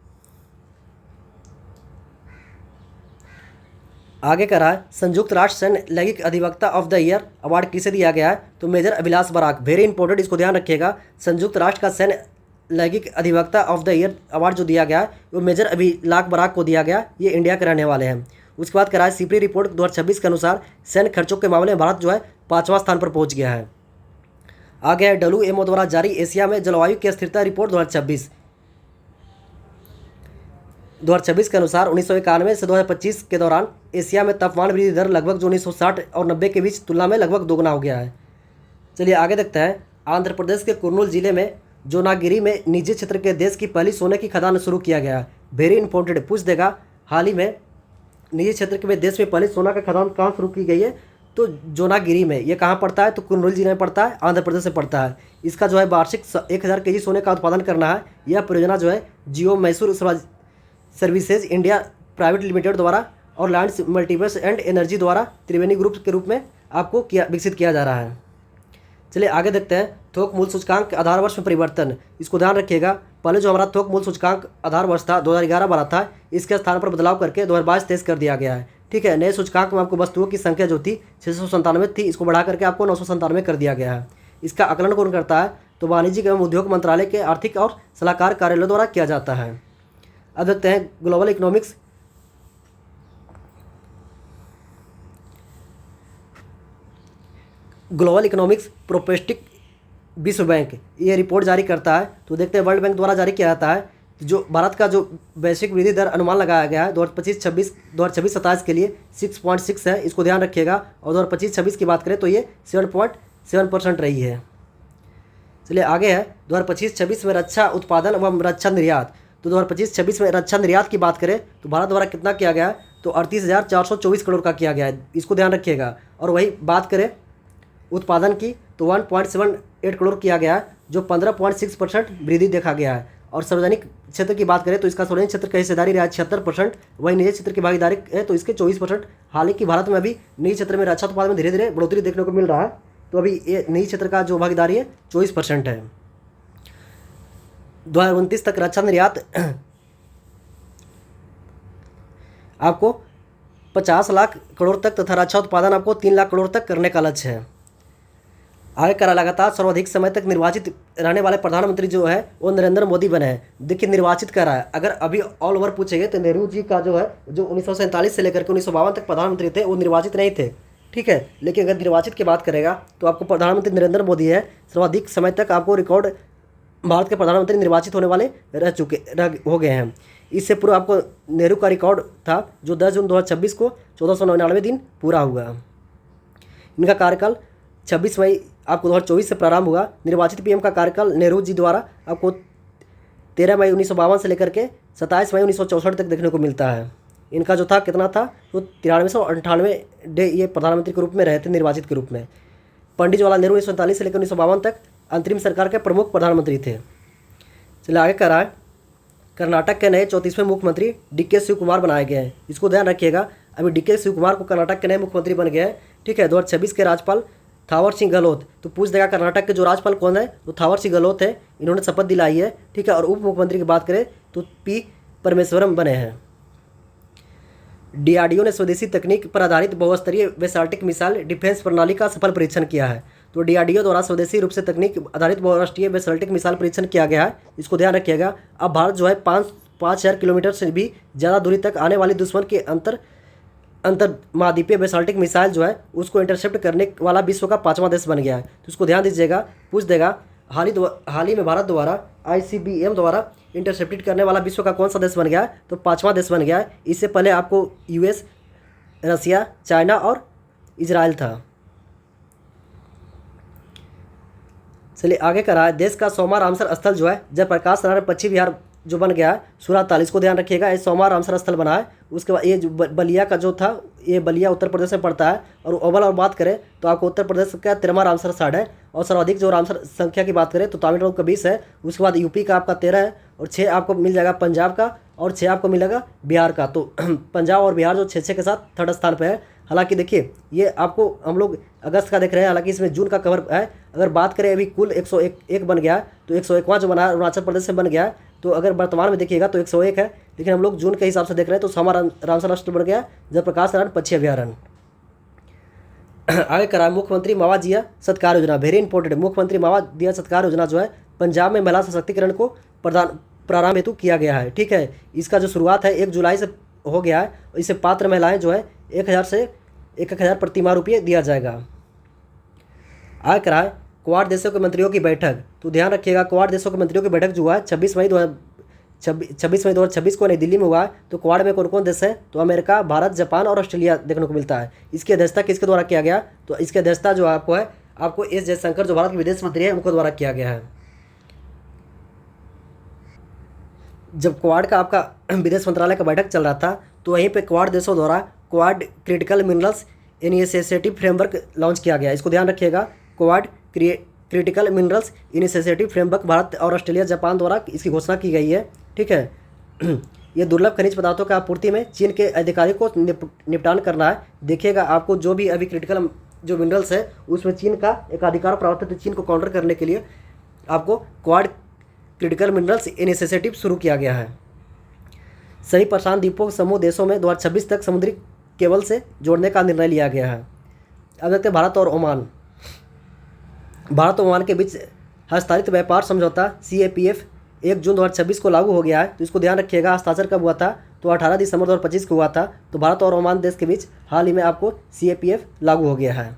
आगे का रहा है संयुक्त राष्ट्र सैन्य लैंगिक अधिवक्ता ऑफ द ईयर अवार्ड किसे दिया गया है, तो major Abhilash Barak. Very important, इसको ध्यान रखिएगा। संयुक्त राष्ट्र का सैन्य लैंगिक अधिवक्ता ऑफ द ईयर अवार्ड जो दिया गया है वो मेजर अभिलाष बराक को दिया गया। ये इंडिया के रहने वाले हैं। उसके बाद करा है सिपरी रिपोर्ट 2026 के अनुसार सैन्य खर्चों के मामले में भारत जो है 5वां स्थान पर पहुंच गया है। आगे है WMO द्वारा जारी एशिया में जलवायु की स्थिरता रिपोर्ट 2026 के अनुसार 1991 से 2025 के दौरान एशिया में तापमान वृद्धि दर लगभग जो 1960 और 90 के बीच तुलना में लगभग दोगुना हो गया है। चलिए आगे देखते हैं। आंध्र प्रदेश के कुर्नूल जिले में जोनागिरी में निजी क्षेत्र के देश की पहली सोने की खदान शुरू किया गया। वेरी इंपॉर्टेंट पूछ देगा, हाल ही में निजी क्षेत्र के देश में पहली सोना का खदान कहाँ शुरू की गई है? तो जोनागिरी में। ये कहाँ पड़ता है? तो कुर्नूल जिले में पड़ता है, आंध्र प्रदेश से पड़ता है। इसका जो है वार्षिक 1000 केजी सोने का उत्पादन करना है। यह परियोजना जो है Jio Mysore services India private limited द्वारा और रिलायंस मल्टीवर्स एंड एनर्जी द्वारा त्रिवेणी ग्रुप के रूप में आपको विकसित किया जा रहा है। चलिए आगे देखते हैं। थोक मूल्य सूचकांक आधार वर्ष में परिवर्तन, इसको ध्यान रखिएगा। पहले जो हमारा थोक मूल्य सूचकांक आधार वर्ष था 2011 वाला था, इसके स्थान पर बदलाव करके 2022-23 कर दिया गया है। ठीक है, नए सूचकांक में आपको वस्तुओं की संख्या जो थी 697 थी, इसको बढ़ा करके आपको 997 कर दिया गया है। इसका आकलन कौन करता है? तो वाणिज्य एवं उद्योग मंत्रालय के आर्थिक और सलाहकार कार्यालय द्वारा किया जाता है। अब देखते हैं ग्लोबल इकोनॉमिक्स प्रोस्पेक्टिक विश्व बैंक ये रिपोर्ट जारी करता है। तो देखते हैं वर्ल्ड बैंक द्वारा जारी किया जाता है। जो भारत का जो वैश्विक वृद्धि दर अनुमान लगाया गया है 2025-27 के लिए 6.6 है, इसको ध्यान रखिएगा। और 2025-26 की बात करें तो ये 7.7% रही है। चलिए आगे है 2025-26 में रक्षा उत्पादन एवं रक्षा निर्यात। तो 2025-26 में रक्षा निर्यात की बात करें तो भारत द्वारा कितना किया गया है? तो 38,424 करोड़ का किया गया है, इसको ध्यान रखिएगा। और वही बात करें उत्पादन की तो 1.78 करोड़ किया गया है, जो 15.6% वृद्धि देखा गया है। और सार्वजनिक क्षेत्र की बात करें तो इसका सार्वजनिक क्षेत्र की हिस्सेदारी रहा है 76%, वही निजी क्षेत्र की भागीदारी है तो इसके 24%। हालांकि भारत में अभी निजी क्षेत्र में रक्षा उत्पादन में धीरे धीरे बढ़ोतरी देखने को मिल रहा है, तो अभी ये निजी क्षेत्र का जो भागीदारी है 24% है। 2029 तक रक्षा निर्यात आपको 50 लाख करोड़ तक तथा रक्षा उत्पादन आपको 3 लाख करोड़ तक करने का लक्ष्य है। आगे करा लगातार सर्वाधिक समय तक निर्वाचित रहने वाले प्रधानमंत्री जो है वो नरेंद्र मोदी बने हैं। देखिए निर्वाचित कर रहा है, अगर अभी ऑल ओवर पूछेंगे तो नेहरू जी का जो है जो 1947 से लेकर के 1952 तक प्रधानमंत्री थे वो निर्वाचित नहीं थे। ठीक है, लेकिन अगर निर्वाचित की बात करेगा तो आपको प्रधानमंत्री नरेंद्र मोदी है। सर्वाधिक समय तक आपको रिकॉर्ड भारत के प्रधानमंत्री निर्वाचित होने वाले हो गए हैं। इससे पूर्व आपको नेहरू का रिकॉर्ड था जो 10 जून 2026 को 1499 दिन पूरा हुआ। इनका कार्यकाल 26 मई आपको 2024 से प्रारंभ हुआ। निर्वाचित पीएम का कार्यकाल नेहरू जी द्वारा आपको 13 मई 1952 से लेकर के 27 मई 1964 तक देखने को मिलता है। इनका जो था कितना था तो 9398 डे ये प्रधानमंत्री के रूप में रहे थे, निर्वाचित के रूप में। पंडित जवाहरलाल नेहरू 1947 से लेकर 1952 तक अंतरिम सरकार के प्रमुख प्रधानमंत्री थे। चलिए आगे कह रहा है कर्नाटक के नए 34वें मुख्यमंत्री डीके शिव कुमार बनाए गए हैं, इसको ध्यान रखिएगा। अभी डीके शिव कुमार को कर्नाटक के नए मुख्यमंत्री बन गए हैं। ठीक है, 2026 के राज्यपाल थावर सिंह गहलोत। तो पूछ देगा कर्नाटक के जो राज्यपाल कौन है तो थावर सिंह गहलोत है, इन्होंने शपथ दिलाई है। ठीक है, और उप मुख्यमंत्री की बात करें तो पी परमेश्वरम बने हैं। डीआरडीओ ने स्वदेशी तकनीक पर आधारित बहुस्तरीय वैसाल्टिक मिसाइल डिफेंस प्रणाली का सफल परीक्षण किया है। तो डीआरडीओ द्वारा स्वदेशी रूप से तकनीक आधारित बहुराष्ट्रीय वैसाल्टिक मिसाइल परीक्षण किया गया है, इसको ध्यान रखिएगा। अब भारत जो है 5,000 किलोमीटर से भी ज़्यादा दूरी तक आने वाली दुश्मन के अंतर महाद्वीपीय बेसाल्टिक मिसाइल जो है उसको इंटरसेप्ट करने वाला विश्व का 5वां देश बन गया है। तो उसको ध्यान दीजिएगा। पूछ देगा हाल ही में भारत द्वारा ICBM द्वारा इंटरसेप्टेड करने वाला विश्व का कौन सा देश बन गया है? तो 5वां देश बन गया है। इससे पहले आपको US, रसिया, चाइना और इजराइल था। चलिए आगे करा है देश का 100वां रामसर स्थल जो है जयप्रकाश नारायण पश्चिम बिहार जो बन गया है सूरत, इसको ध्यान रखिएगा। ये 100वां रामसर स्थल बना है। उसके बाद ये जो बलिया का जो था ये बलिया उत्तर प्रदेश में पड़ता है। और ओवल और बात करें तो आपको उत्तर प्रदेश का 13वां रामसर साइट है। और सर्वाधिक जो रामसर संख्या की बात करें तो तमिलनाडु का 20 है। उसके बाद यूपी का आपका 13 है और 6 आपको मिल जाएगा पंजाब का और 6 आपको मिलेगा बिहार का। तो पंजाब और बिहार जो 6-6 के साथ थर्ड स्थान पर है। हालांकि देखिए ये आपको हम लोग अगस्त का देख रहे हैं, हालांकि इसमें जून का कवर है। अगर बात करें अभी कुल 101 बन गया है, तो 101वां जो बना है अरुणाचल प्रदेश से बन गया है। तो अगर वर्तमान में देखिएगा तो 101 है, लेकिन हम लोग जून के हिसाब से देख रहे हैं तो हमारा रामसर स्थल बन गया जयप्रकाश नारायण पक्षी अभ्यारण्य। आगे करा मुख्यमंत्री मावा दिया सत्कार योजना, वेरी इंपॉर्टेंट। मुख्यमंत्री मावा दिया सत्कार योजना जो है पंजाब में महिला सशक्तिकरण को प्रारंभ हेतु किया गया है। ठीक है, इसका जो शुरुआत है 1 जुलाई से हो गया है। इससे पात्र महिलाएं जो है 1,000 प्रतिमाह रुपये दिया जाएगा। आगे करा है क्वाड देशों के मंत्रियों की बैठक। तो ध्यान रखिएगा क्वाड देशों के मंत्रियों की बैठक जो हुआ है 26 मई 2026 को नई दिल्ली में हुआ है। तो क्वाड में कौन कौन देश है? तो अमेरिका, भारत, जापान और ऑस्ट्रेलिया देखने को मिलता है। इसकी अध्यक्षता किसके द्वारा किया गया? तो इसकी अध्यक्षता जो आपको एस जयशंकर जो भारत के विदेश मंत्री है उनके द्वारा किया गया है। जब क्वाड का आपका विदेश मंत्रालय का बैठक चल रहा था, तो वहीं पे क्वाड देशों द्वारा quad critical minerals initiative framework launch किया गया। इसको ध्यान रखिएगा, quad critical minerals initiative framework Bharat और ऑस्ट्रेलिया, जापान द्वारा इसकी घोषणा की गई है। ठीक है। ये दुर्लभ खनिज पदार्थों की आपूर्ति में चीन के अधिकारी को निपटान करना है। देखिएगा, आपको जो भी अभी क्रिटिकल जो मिनरल्स है उसमें चीन का एक अधिकार प्राप्त है, तो चीन को काउंटर करने के लिए आपको क्वाड क्रिटिकल मिनरल्स इनिशिएटिव शुरू किया गया है। सभी प्रशांत द्वीपों समूह देशों में 2026 तक समुद्री केबल से जोड़ने का निर्णय लिया गया है। अब देखते हैं भारत और ओमान। भारत और ओमान के बीच हस्तांतरित व्यापार समझौता CAPF 1 जून 2026 को लागू हो गया है। तो इसको ध्यान रखिएगा, हस्ताक्षर कब हुआ था? तो 18 दिसंबर 2025 को हुआ था। तो भारत और ओमान देश के बीच हाल ही में आपको CAPF लागू हो गया है।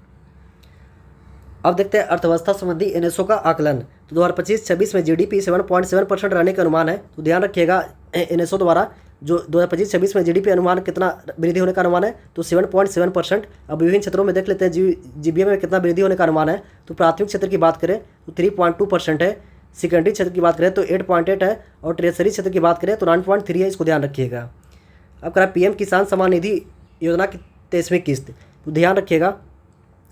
अब देखते हैं अर्थव्यवस्था संबंधी NSO का आकलन। तो 2025-26 में GDP 7.7% रहने का अनुमान है। तो ध्यान रखिएगा, NSO द्वारा जो 2025-26 में GDP अनुमान कितना वृद्धि होने का अनुमान है? तो 7.7%। अब विभिन्न क्षेत्रों में देख लेते हैं GBM में कितना वृद्धि होने का अनुमान है। तो प्राथमिक क्षेत्र की बात करें तो 3.2% है, सेकेंडरी क्षेत्र की बात करें तो 8.8 है, और टर्शियरी क्षेत्र की बात करें तो 9.3 है। इसको ध्यान रखिएगा। अब करा PM किसान सम्मान निधि योजना की 23वीं किस्त। तो ध्यान रखिएगा,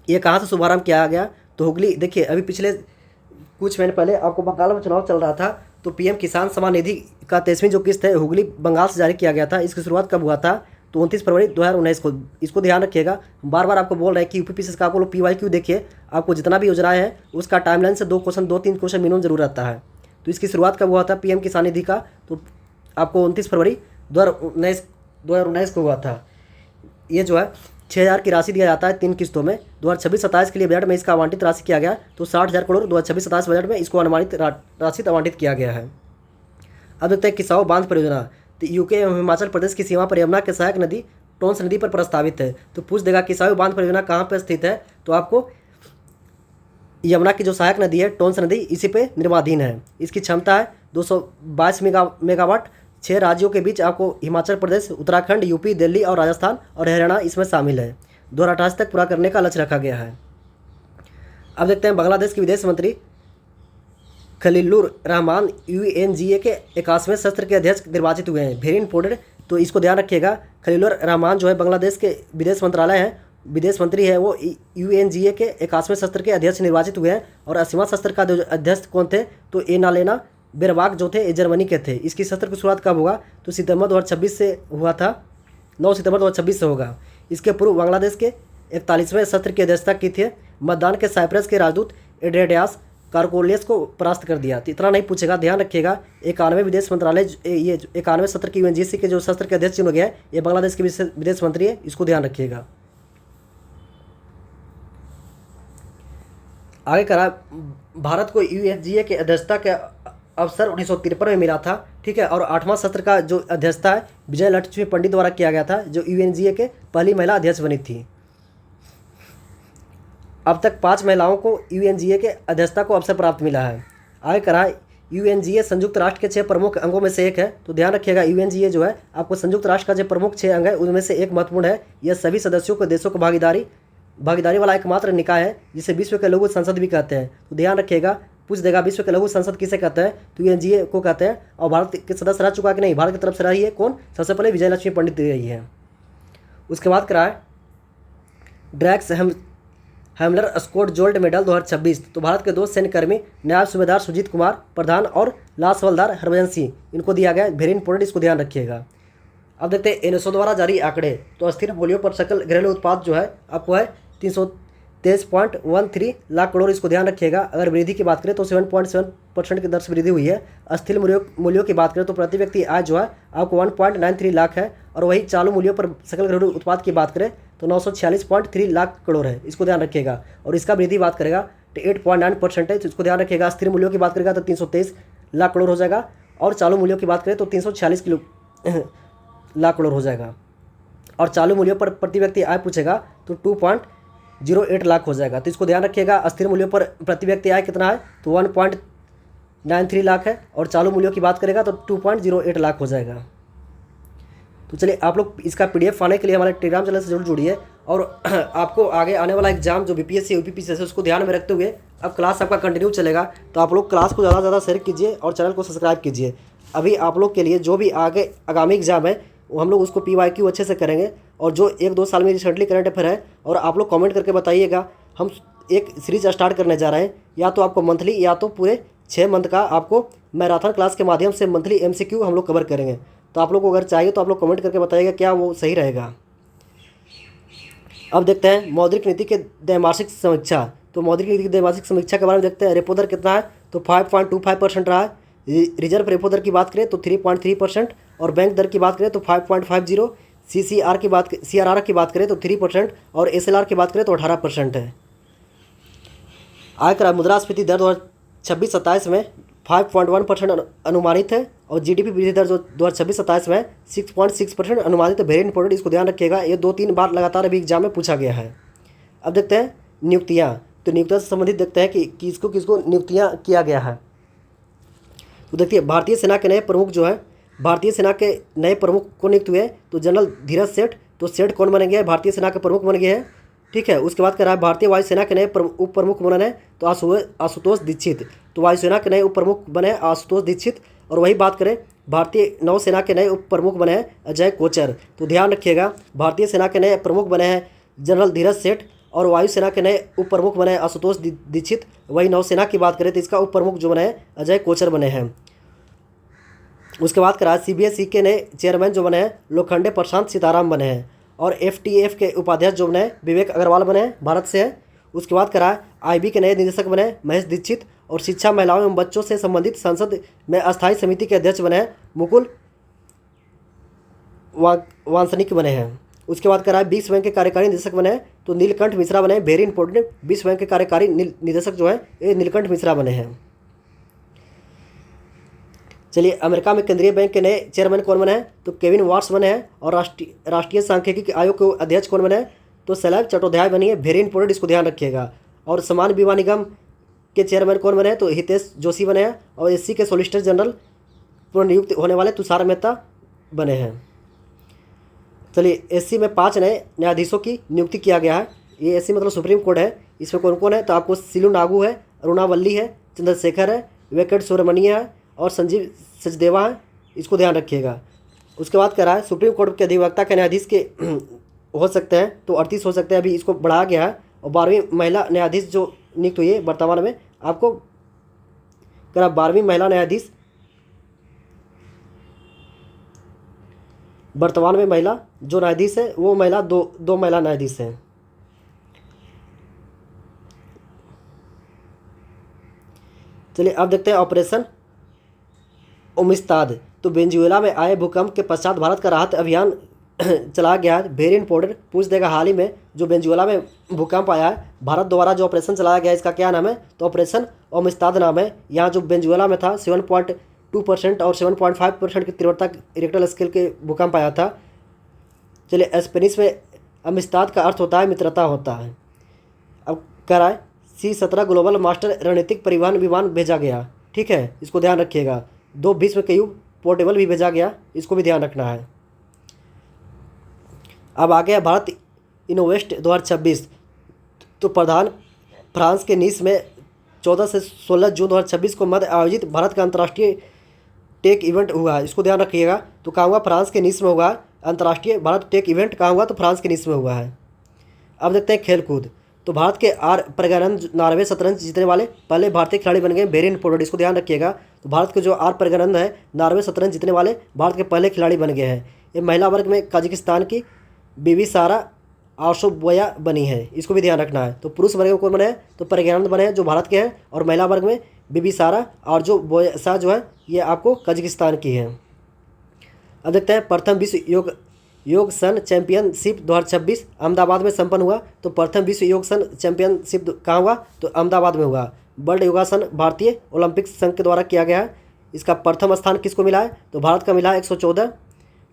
ये कहाँ से शुभारंभ किया गया? तो हुगली। देखिए, अभी पिछले कुछ महीने पहले आपको बंगाल में चुनाव चल रहा था, तो PM किसान सम्मान निधि का 23वीं जो किस्त है हुगली बंगाल से जारी किया गया था। इसकी शुरुआत कब हुआ था? तो 29 फरवरी 2019 को। इसको ध्यान रखिएगा, बार बार आपको बोल रहे हैं कि UPPCS का आप लोग PYQ देखिए, आपको जितना भी योजनाएं हैं उसका टाइमलाइन से 2-3 क्वेश्चन मिनिमम जरूर रहता है। तो इसकी शुरुआत कब हुआ था PM किसान निधि का? तो आपको 29 फरवरी 2019 को हुआ था। ये जो है 6,000 की राशि दिया जाता है 3 किस्तों में। 2026-27 के लिए बजट में इसका आवंटित राशि किया गया, तो 60,000 करोड़ 2026-27 बजट में इसको अनुमानित राशि आवंटित किया गया है। अब देखते हैं किसाऊ बांध परियोजना। तो UK एवं हिमाचल प्रदेश की सीमा पर यमुना के सहायक नदी टोंस नदी पर प्रस्तावित है। तो पूछ देगा किसाऊ बांध परियोजना कहाँ पर स्थित है? तो आपको यमुना की जो सहायक नदी है टोंस नदी, इसी पे निर्माणाधीन है। इसकी क्षमता है 222 मेगावाट। 6 राज्यों के बीच आपको हिमाचल प्रदेश, उत्तराखंड, UP, दिल्ली और राजस्थान और हरियाणा इसमें शामिल है। 2028 तक पूरा करने का लक्ष्य रखा गया है। अब देखते हैं बांग्लादेश के विदेश मंत्री खलीलुर रहमान UNGA के 81वें सत्र के अध्यक्ष निर्वाचित हुए हैं। वेरी इंपॉर्टेंट, तो इसको ध्यान रखिएगा। खलीलुर रहमान जो है बांग्लादेश के विदेश मंत्रालय हैं, विदेश मंत्री है, वो UNGA के 81वें सत्र के अध्यक्ष निर्वाचित हुए हैं। और 80वां सत्र का जो अध्यक्ष कौन थे? तो एनालेना बेरबाक जो थे, जर्मनी के थे। इसकी सत्र की शुरुआत कब होगा? तो सितंबर 2026 से हुआ था, 9 सितंबर 2026 से होगा। इसके पूर्व बांग्लादेश के 41वें सत्र की अध्यक्षता की थी। मतदान के साइप्रस के राजदूत एड्रियास कारकोलियस को परास्त कर दिया। तो इतना नहीं पूछेगा, ध्यान रखिएगा। 91 विदेश मंत्रालय, ये 91वें सत्र की UNGC के जो सत्र के अध्यक्ष चुने गए, ये बांग्लादेश के विदेश मंत्री है। इसको ध्यान रखिएगा। आगे करा, भारत को UNGA के अध्यक्षता के अवसर 1953 में मिला था। ठीक है। और 8वां सत्र का जो अध्यक्षता है विजय लक्ष्मी पंडित द्वारा किया गया था, जो UNGA के पहली महिला अध्यक्ष बनी थी। अब तक 5 महिलाओं को UNGA के अध्यक्षता को अवसर प्राप्त मिला है। आगे करा, UNGA संयुक्त राष्ट्र के 6 प्रमुख अंगों में से एक है। तो ध्यान रखिएगा, UNGA जो है आपको संयुक्त राष्ट्र का जो प्रमुख 6 अंग है उनमें से एक महत्वपूर्ण है। यह सभी सदस्यों को देशों को भागीदारी वाला एकमात्र निकाय है, जिसे विश्व के लघु संसद भी कहते हैं। तो ध्यान रखिएगा, पूछ देगा विश्व के लघु संसद किसे कहते हैं? तो UNGA को कहते हैं। और भारत के सदस्य रह चुका कि नहीं? भारत की तरफ से रही है कौन? सबसे पहले विजय लक्ष्मी पंडित रही है। उसके बाद कराए ड्रैक्स हैमलर स्कोट गोल्ड मेडल 2026। तो भारत के 2 सैन्यकर्मी नायब सूबेदार सुजीत कुमार प्रधान और लास्ट हवलदार हरभजन सिंह, इनको दिया गया। वेरी इंपॉर्टेंट, इसको ध्यान रखिएगा। अब देखते हैं NSO द्वारा जारी आंकड़े। तो अस्थिर मूल्यों पर सकल घरेलू उत्पाद जो है आपको है 323.13 लाख करोड़। इसको ध्यान रखिएगा। अगर वृद्धि की बात करें तो 7.7% की दर से वृद्धि हुई है। अस्थिर मूल्यों की बात करें तो प्रति व्यक्ति आय जो है आपको 1.93 लाख है। और वही चालू मूल्यों पर सकल घरेलू उत्पाद की बात करें तो 946.3 लाख करोड़ है। इसको ध्यान रखिएगा। और इसका वृद्धि बात करेगा तो 8.9% है। तो इसको ध्यान रखिएगा। स्थिर मूल्यों की बात करेगा तो 323 लाख करोड़ हो जाएगा। और चालू मूल्यों की बात करें तो 346 लाख करोड़ हो जाएगा। और चालू मूल्यों पर प्रति व्यक्ति आय पूछेगा तो 2.08 लाख हो जाएगा। तो इसको ध्यान रखिएगा। अस्थिर मूल्यों पर प्रति व्यक्ति आय कितना है? तो 1.93 लाख है। और चालू मूल्यों की बात करेगा तो 2.08 लाख हो जाएगा। तो चलिए, आप लोग इसका PDF पाने के लिए हमारे टेलीग्राम चैनल से जरूर जुड़िए। और आपको आगे आने वाला एग्जाम जो BPSC UPPCS है उसको ध्यान में रखते हुए अब क्लास आपका कंटिन्यू चलेगा। तो आप लोग क्लास को ज़्यादा से ज़्यादा शेयर कीजिए और चैनल को सब्सक्राइब कीजिए। अभी आप लोग के लिए जो भी आगे आगामी एग्ज़ाम है वो हम लोग उसको PYQ अच्छे से करेंगे। और जो 1-2 साल में रिसेंटली करंट अफेयर है, और आप लोग कमेंट करके बताइएगा। हम एक सीरीज स्टार्ट करने जा रहे हैं, या तो आपको मंथली या तो पूरे 6 मंथ का आपको मैराथन क्लास के माध्यम से मंथली MCQ हम लोग कवर करेंगे। तो आप लोग को अगर चाहिए तो आप लोग कमेंट करके बताइएगा क्या वो सही रहेगा। अब देखते हैं मौद्रिक नीति के द्वैमासिक समीक्षा। तो मौद्रिक नीति की द्वैमासिक समीक्षा के बारे में देखते हैं। रेपो दर कितना है, तो 5.25% रहा है। रिजर्व रेपो दर की बात करें तो 3.3%, और बैंक दर की बात करें तो 5.50। CRR की बात करें तो 3%, और SLR की बात करें तो 18% है। आयकर मुद्रास्फीति दर 2026-27 में 5.1% अनुमानित है, और GDP वृद्धि दर जो 2026-27 में 6.6% अनुमानित है। वेरी इंपॉर्टेंट, इसको ध्यान रखिएगा, ये 2-3 बार लगातार अभी एग्जाम में पूछा गया है। अब देखते हैं नियुक्तियाँ। तो नियुक्तियाँ से संबंधित देखते हैं कि किसको किसको नियुक्तियाँ किया गया है। तो देखिए भारतीय सेना के नए प्रमुख जो है, भारतीय सेना के नए प्रमुख को नियुक्त हुए तो जनरल धीरज सेठ। तो सेठ कौन बन गया है, भारतीय सेना के प्रमुख बन गए हैं। ठीक है, उसके बाद कह रहा है भारतीय वायुसेना के नए उप प्रमुख बने हैं तो आशुतोष दीक्षित। तो वायुसेना के नए उप प्रमुख बने आशुतोष दीक्षित। और वही बात करें भारतीय नौसेना के नए उप प्रमुख बने हैं अजय कोचर। तो ध्यान रखिएगा, भारतीय सेना के नए प्रमुख बने हैं जनरल धीरज सेठ, और वायुसेना के नए उप प्रमुख बने हैं आशुतोष दीक्षित। वही नौसेना की बात करें तो इसका उप प्रमुख जो बने हैं अजय कोचर बने हैं। उसके बाद करा CBSE के नए चेयरमैन जो बने हैं लोखंडे प्रशांत सीताराम बने हैं, और FTF के उपाध्यक्ष जो बने हैं विवेक अग्रवाल बने हैं, भारत से हैं। उसके बाद करा IB के नए निदेशक बने हैं महेश दीक्षित, और शिक्षा महिलाओं एवं बच्चों से संबंधित संसद में अस्थायी समिति के अध्यक्ष बने हैं मुकुल वांसनिक बने हैं। उसके बाद करा विश्व बैंक के कार्यकारी निदेशक बने हैं तो नीलकंठ मिश्रा बने हैं। वेरी इंपॉर्टेंट, विश्व बैंक के कार्यकारी निदेशक जो है ये नीलकंठ मिश्रा बने हैं। चलिए अमेरिका में केंद्रीय बैंक के नए चेयरमैन कौन बने हैं, तो केविन वाट्स बने हैं। और राष्ट्रीय सांख्यिकी आयोग के अध्यक्ष कौन बने हैं, तो शैलज चट्टोपाध्याय बनी है। वेरी इंपॉर्टेंट, इसको ध्यान रखिएगा। और समान बीमा निगम के चेयरमैन कौन बने हैं, तो हितेश जोशी बने हैं। और SC के सॉलिसिटर जनरल पुनर्नियुक्त होने वाले तुषार मेहता बने हैं। चलिए SC में 5 नए न्यायाधीशों की नियुक्ति किया गया है। ये SC मतलब सुप्रीम कोर्ट है। इसमें कौन कौन है, तो आपको सिलू नागू है, अरुणा वल्ली है, चंद्रशेखर है, वेंकट सुब्रमण्य है, और संजीव सचदेवा है। इसको ध्यान रखिएगा। उसके बाद कह रहा है सुप्रीम कोर्ट के अधिवक्ता के न्यायाधीश के हो सकते हैं तो 38 हो सकते हैं, अभी इसको बढ़ाया गया है। और 12वीं महिला न्यायाधीश जो नियुक्त हुई है वर्तमान में, आपको कह रहा 12वीं महिला न्यायाधीश वर्तमान में महिला जो न्यायाधीश है वो महिला दो महिला न्यायाधीश हैं। चलिए अब देखते हैं ऑपरेशन उमिस्ताद। तो वेनेजुएला में आए भूकंप के पश्चात भारत का राहत अभियान चलाया गया है। वेरी इंपॉर्टेंट, पूछ देगा हाल ही में जो वेनेजुएला में भूकंप आया है, भारत द्वारा जो ऑपरेशन चलाया गया है इसका क्या नाम है, तो ऑपरेशन उमिस्ताद नाम है। यहाँ जो वेनेजुएला में था 7.2% और 7.5% की तीव्रता रिक्टर स्केल के भूकंप आया था। चलिए स्पेनिश में अमिस्ताद का अर्थ होता है मित्रता होता है। अब कह रहा है C-17 ग्लोबल मास्टर रणनीतिक परिवहन विमान भेजा गया। ठीक है, इसको ध्यान रखिएगा। 2 भीष्म क्यूब पोर्टेबल भी भेजा गया, इसको भी ध्यान रखना है। अब आ गया भारत इनोवेस्ट 2026। तो प्रधान फ्रांस के नीस में 14 से 16 जून 2026 को मध्य आयोजित भारत का अंतर्राष्ट्रीय टेक इवेंट हुआ है। इसको ध्यान रखिएगा। तो कहाँ हुआ, फ्रांस के नीस में हुआ अंतर्राष्ट्रीय भारत टेक इवेंट। कहाँ हुआ, तो फ्रांस के नीस में हुआ है। अब देखते हैं खेल कूद। तो भारत के आर प्रज्ञानंद नॉर्वे शतरंज जीतने वाले पहले भारतीय खिलाड़ी बन गए। वेरी इंपॉर्टेंट, इसको ध्यान रखिएगा। तो भारत के जो आर प्रज्ञानंद है नॉर्वे शतरंज जीतने वाले भारत के पहले खिलाड़ी बन गए हैं। ये महिला वर्ग में काजाकिस्तान की बिबिसारा आशोबोया बनी है, इसको भी ध्यान रखना है। तो पुरुष वर्ग में कौन बने हैं, तो प्रज्ञानंद बने हैं जो भारत के हैं, और महिला वर्ग में बिबिसारा और जो बोयसा जो है ये आपको कजाकिस्तान की है। अब देखते हैं प्रथम विश्व योग सन चैंपियनशिप 2026 अहमदाबाद में संपन्न हुआ। तो प्रथम विश्व योग सन चैंपियनशिप कहाँ हुआ, तो अहमदाबाद में हुआ। वर्ल्ड योगासन भारतीय ओलंपिक संघ के द्वारा किया गया है। इसका प्रथम स्थान किसको मिला है, तो भारत का मिला है 114।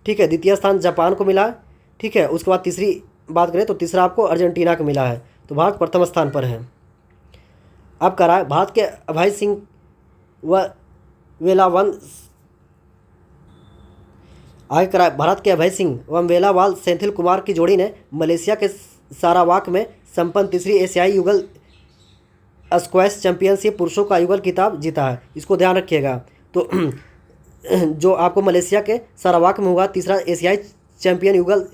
ठीक है, द्वितीय स्थान जापान को मिला है। ठीक है, उसके बाद तीसरी बात करें तो तीसरा आपको अर्जेंटीना को मिला है। तो भारत प्रथम स्थान पर है। अब कह रहा है भारत के अभय सिंह व वेलावन आगे करा भारत के अभय सिंह व वेलावाल सेंथिल कुमार की जोड़ी ने मलेशिया के सारावाक में संपन्न तीसरी एशियाई युगल स्क्वैश चैंपियनशिप पुरुषों का युगल खिताब जीता है। इसको ध्यान रखिएगा। तो जो आपको मलेशिया के सरावाक में हुआ। तीसरा एशियाई चैंपियन युगल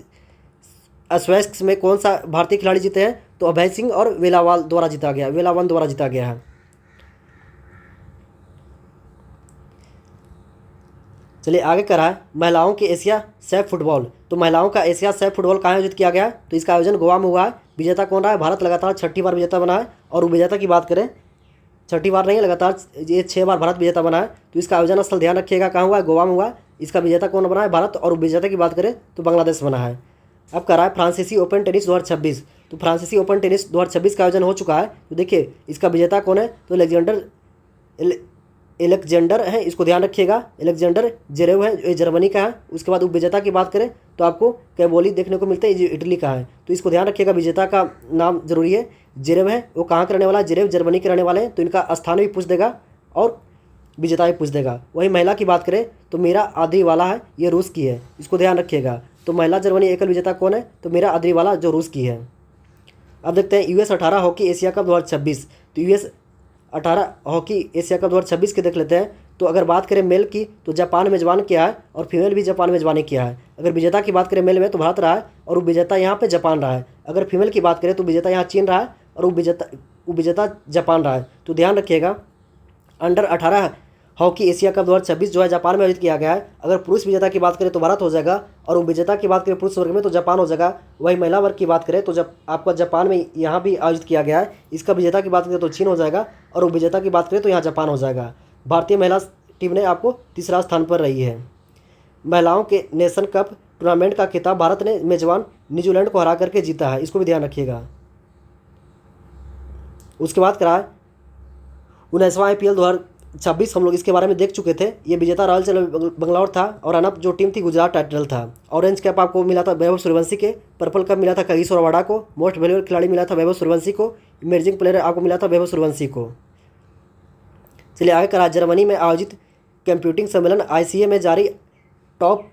स्क्वैश में कौन सा भारतीय खिलाड़ी जीते हैं? तो अभय सिंह और वेलावन द्वारा जीता गया है। चलिए आगे करा है महिलाओं के एशिया सैफ फुटबॉल। तो महिलाओं का एशिया सैफ फुटबॉल कहाँ आयोजित किया गया? तो इसका आयोजन गोवा में हुआ है। विजेता कौन रहा है? भारत लगातार 6ठी बार विजेता बना है। और विजेता की बात करें, 6ठी बार नहीं, लगातार ये 6 बार भारत विजेता बना है। तो इसका आयोजन स्थल ध्यान रखिएगा कहाँ हुआ है? गोवा में हुआ। इसका विजेता कौन बना है? भारत। और विजेता की बात करें तो बांग्लादेश बना है। अब करा है फ्रांसीसी ओपन टेनिस 2026। तो फ्रांसीसी ओपन टेनिस 2026 का आयोजन हो चुका है। तो देखिए इसका विजेता कौन है? तो एलेक्जेंडर है, इसको ध्यान रखिएगा। एलेक्जेंडर जेरेव है, ये जर्मनी का है। उसके बाद उपविजेता की बात करें तो आपको कैबोली देखने को मिलते हैं, जो इटली का है। तो इसको ध्यान रखिएगा, विजेता का नाम जरूरी है। जेरेव है, वो कहाँ का रहने वाला है? जेरेव जर्मनी के रहने वाले हैं। तो इनका स्थान भी पूछ देगा और विजेता भी पूछ देगा। वही महिला की बात करें तो मीरा आद्रीवाला है, ये रूस की है, इसको ध्यान रखिएगा। तो महिला जर्मनी एकल विजेता कौन है? तो मीरा आद्रीवाला, जो रूस की है। अब देखते हैं US 18 हॉकी एशिया कप 2026। तो US 18 हॉकी एशिया कप 2026 के देख लेते हैं। तो अगर बात करें मेल की तो जापान मेजबान किया है और फीमेल भी जापान मेजबानी किया है। अगर विजेता की बात करें मेल में तो भारत रहा है और उपविजेता यहाँ पे जापान रहा है। अगर फीमेल की बात करें तो विजेता यहाँ चीन रहा है और उपविजेता जापान रहा है। तो ध्यान रखिएगा, अंडर 18 हॉकी एशिया कप 2026 जो है जापान में आयोजित किया गया है। अगर पुरुष विजेता की बात करें तो भारत हो जाएगा और उपविजेता की बात करें पुरुष वर्ग में तो जापान हो जाएगा। वही महिला वर्ग की बात करें तो जब आपका जापान में यहाँ भी आयोजित किया गया है। इसका विजेता की बात करें तो चीन हो जाएगा और उपविजेता की बात करें तो यहाँ जापान हो जाएगा। भारतीय महिला टीम ने आपको तीसरा स्थान पर रही है। महिलाओं के नेशन कप टूर्नामेंट का खिताब भारत ने मेजबान न्यूजीलैंड को हरा करके जीता है, इसको भी ध्यान रखिएगा। उसके बाद करा 19वां IPL 2026 हम लोग इसके बारे में देख चुके थे। ये विजेता रॉयल चैलेंजर्स बेंगलौर था और रनअप जो टीम थी गुजरात टाइटल था। ऑरेंज कैप आपको मिला था वैभव सूर्यवंशी के, पर्पल कप मिला था कागिसो रबाडा को, मोस्ट वैल्यूएबल खिलाड़ी मिला था वैभव सूर्यवंशी को, इमर्जिंग प्लेयर आपको मिला था वैभव सूर्यवंशी को। चलिए आगे करा जर्मनी में आयोजित कंप्यूटिंग सम्मेलन ICA में जारी टॉप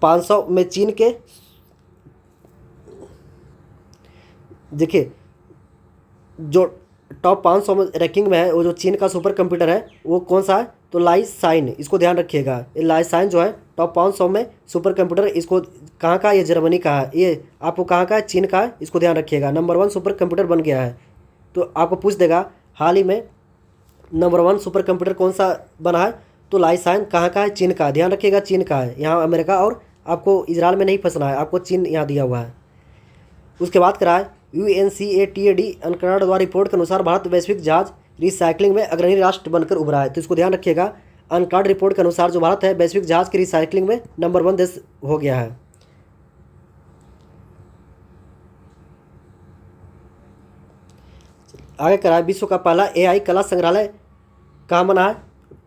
500 में चीन के, देखिए जो टॉप 500 में रैंकिंग में है वो जो चीन का सुपर कंप्यूटर है वो कौन सा है? तो लाइसाइन, इसको ध्यान रखिएगा। ये लाइसाइन जो है टॉप 500 में सुपर कंप्यूटर, इसको कहाँ का? ये जर्मनी का है। ये आपको कहाँ का है? चीन का है, इसको ध्यान रखिएगा। नंबर 1 सुपर कंप्यूटर बन गया है। तो आपको पूछ देगा हाल ही में नंबर 1 सुपर कंप्यूटर कौन सा बना है? तो लाइसाइन कहाँ का है? चीन का, ध्यान रखिएगा चीन का है। यहाँ अमेरिका और आपको इजराइल में नहीं फंसना है, आपको चीन यहाँ दिया हुआ है। उसके बाद करा है UNCTAD अनकरार द्वारा रिपोर्ट के अनुसार भारत वैश्विक जहाज रिसाइकलिंग में अग्रणी राष्ट्र बनकर उभरा है। तो इसको ध्यान रखिएगा, अनकरार रिपोर्ट के अनुसार जो भारत है वैश्विक जहाज की रिसाइकलिंग में नंबर 1 देश हो गया है। आगे करा है विश्व का पहला AI कला संग्रहालय कहाँ बना है?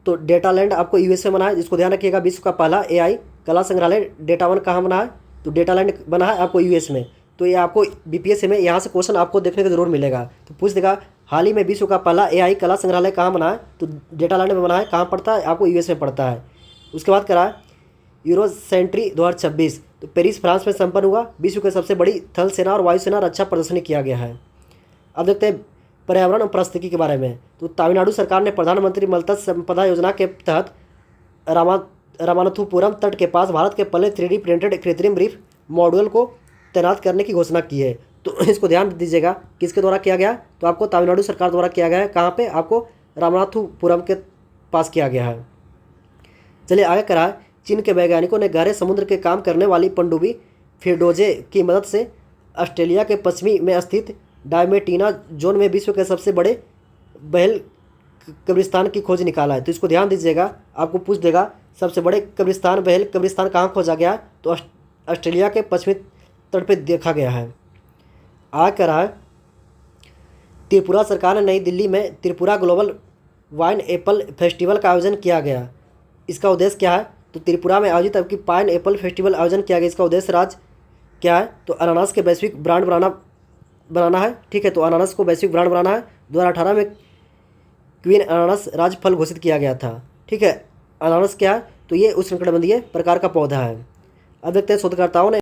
तो डेटालैंड आपको USA बना है, इसको ध्यान रखिएगा। विश्व का पहला AI कला संग्रहालय डेटावन कहाँ बना है? तो डेटालैंड बना है आपको US में। तो ये आपको BPSC में यहाँ से क्वेश्चन आपको देखने को जरूर मिलेगा। तो पूछ देगा हाल ही में विश्व का पहला AI कला संग्रहालय कहाँ बना है? तो डेटालैंड में बना है। कहाँ पड़ता है? आपको US में पड़ता है। उसके बाद करा यूरोसेंट्री 2026। तो पेरिस फ्रांस में संपन्न हुआ। विश्व की सबसे बड़ी थल सेना और वायुसेना रक्षा प्रदर्शनी किया गया है। अब देखते हैं पर्यावरण और पारिस्थितिकी के बारे में। तो तमिलनाडु सरकार ने प्रधानमंत्री मत्स्य संपदा योजना के तहत रामानाथपुरम तट के पास भारत के पहले 3D प्रिंटेड कृत्रिम रीफ मॉड्यूल को तैनात करने की घोषणा की है। तो इसको ध्यान दीजिएगा, किसके द्वारा किया गया? तो आपको तमिलनाडु सरकार द्वारा किया गया है। कहाँ पे? आपको रामनाथपुरम के पास किया गया है। चलिए आगे करा है चीन के वैज्ञानिकों ने गहरे समुद्र के काम करने वाली पनडुब्बी फिडोजे की मदद से ऑस्ट्रेलिया के पश्चिमी में स्थित डायमेटिना जोन में विश्व के सबसे बड़े बहल कब्रिस्तान की खोज निकाला है। तो इसको ध्यान दीजिएगा, आपको पूछ देगा सबसे बड़े कब्रिस्तान बहल कब्रिस्तान कहाँ खोजा गया? तो ऑस्ट्रेलिया के पश्चिमी तट पे देखा गया है। आ कर रहा है त्रिपुरा सरकार ने नई दिल्ली में Tripura global wine Apple festival का आयोजन किया गया। इसका उद्देश्य क्या है? तो त्रिपुरा में आयोजित अब की पाइन एप्पल फेस्टिवल आयोजन किया गया। इसका उद्देश्य राज्य क्या है? तो अनानास के वैश्विक ब्रांड बनाना है। ठीक है, तो अनानास को वैश्विक ब्रांड बनाना है। 2018 में क्वीन अनानास राज्य फल घोषित किया गया था। ठीक है, अनानास क्या है? तो ये उष्णकटिबंधीय प्रकार का पौधा है। अब देखते हैं शोधकर्ताओं ने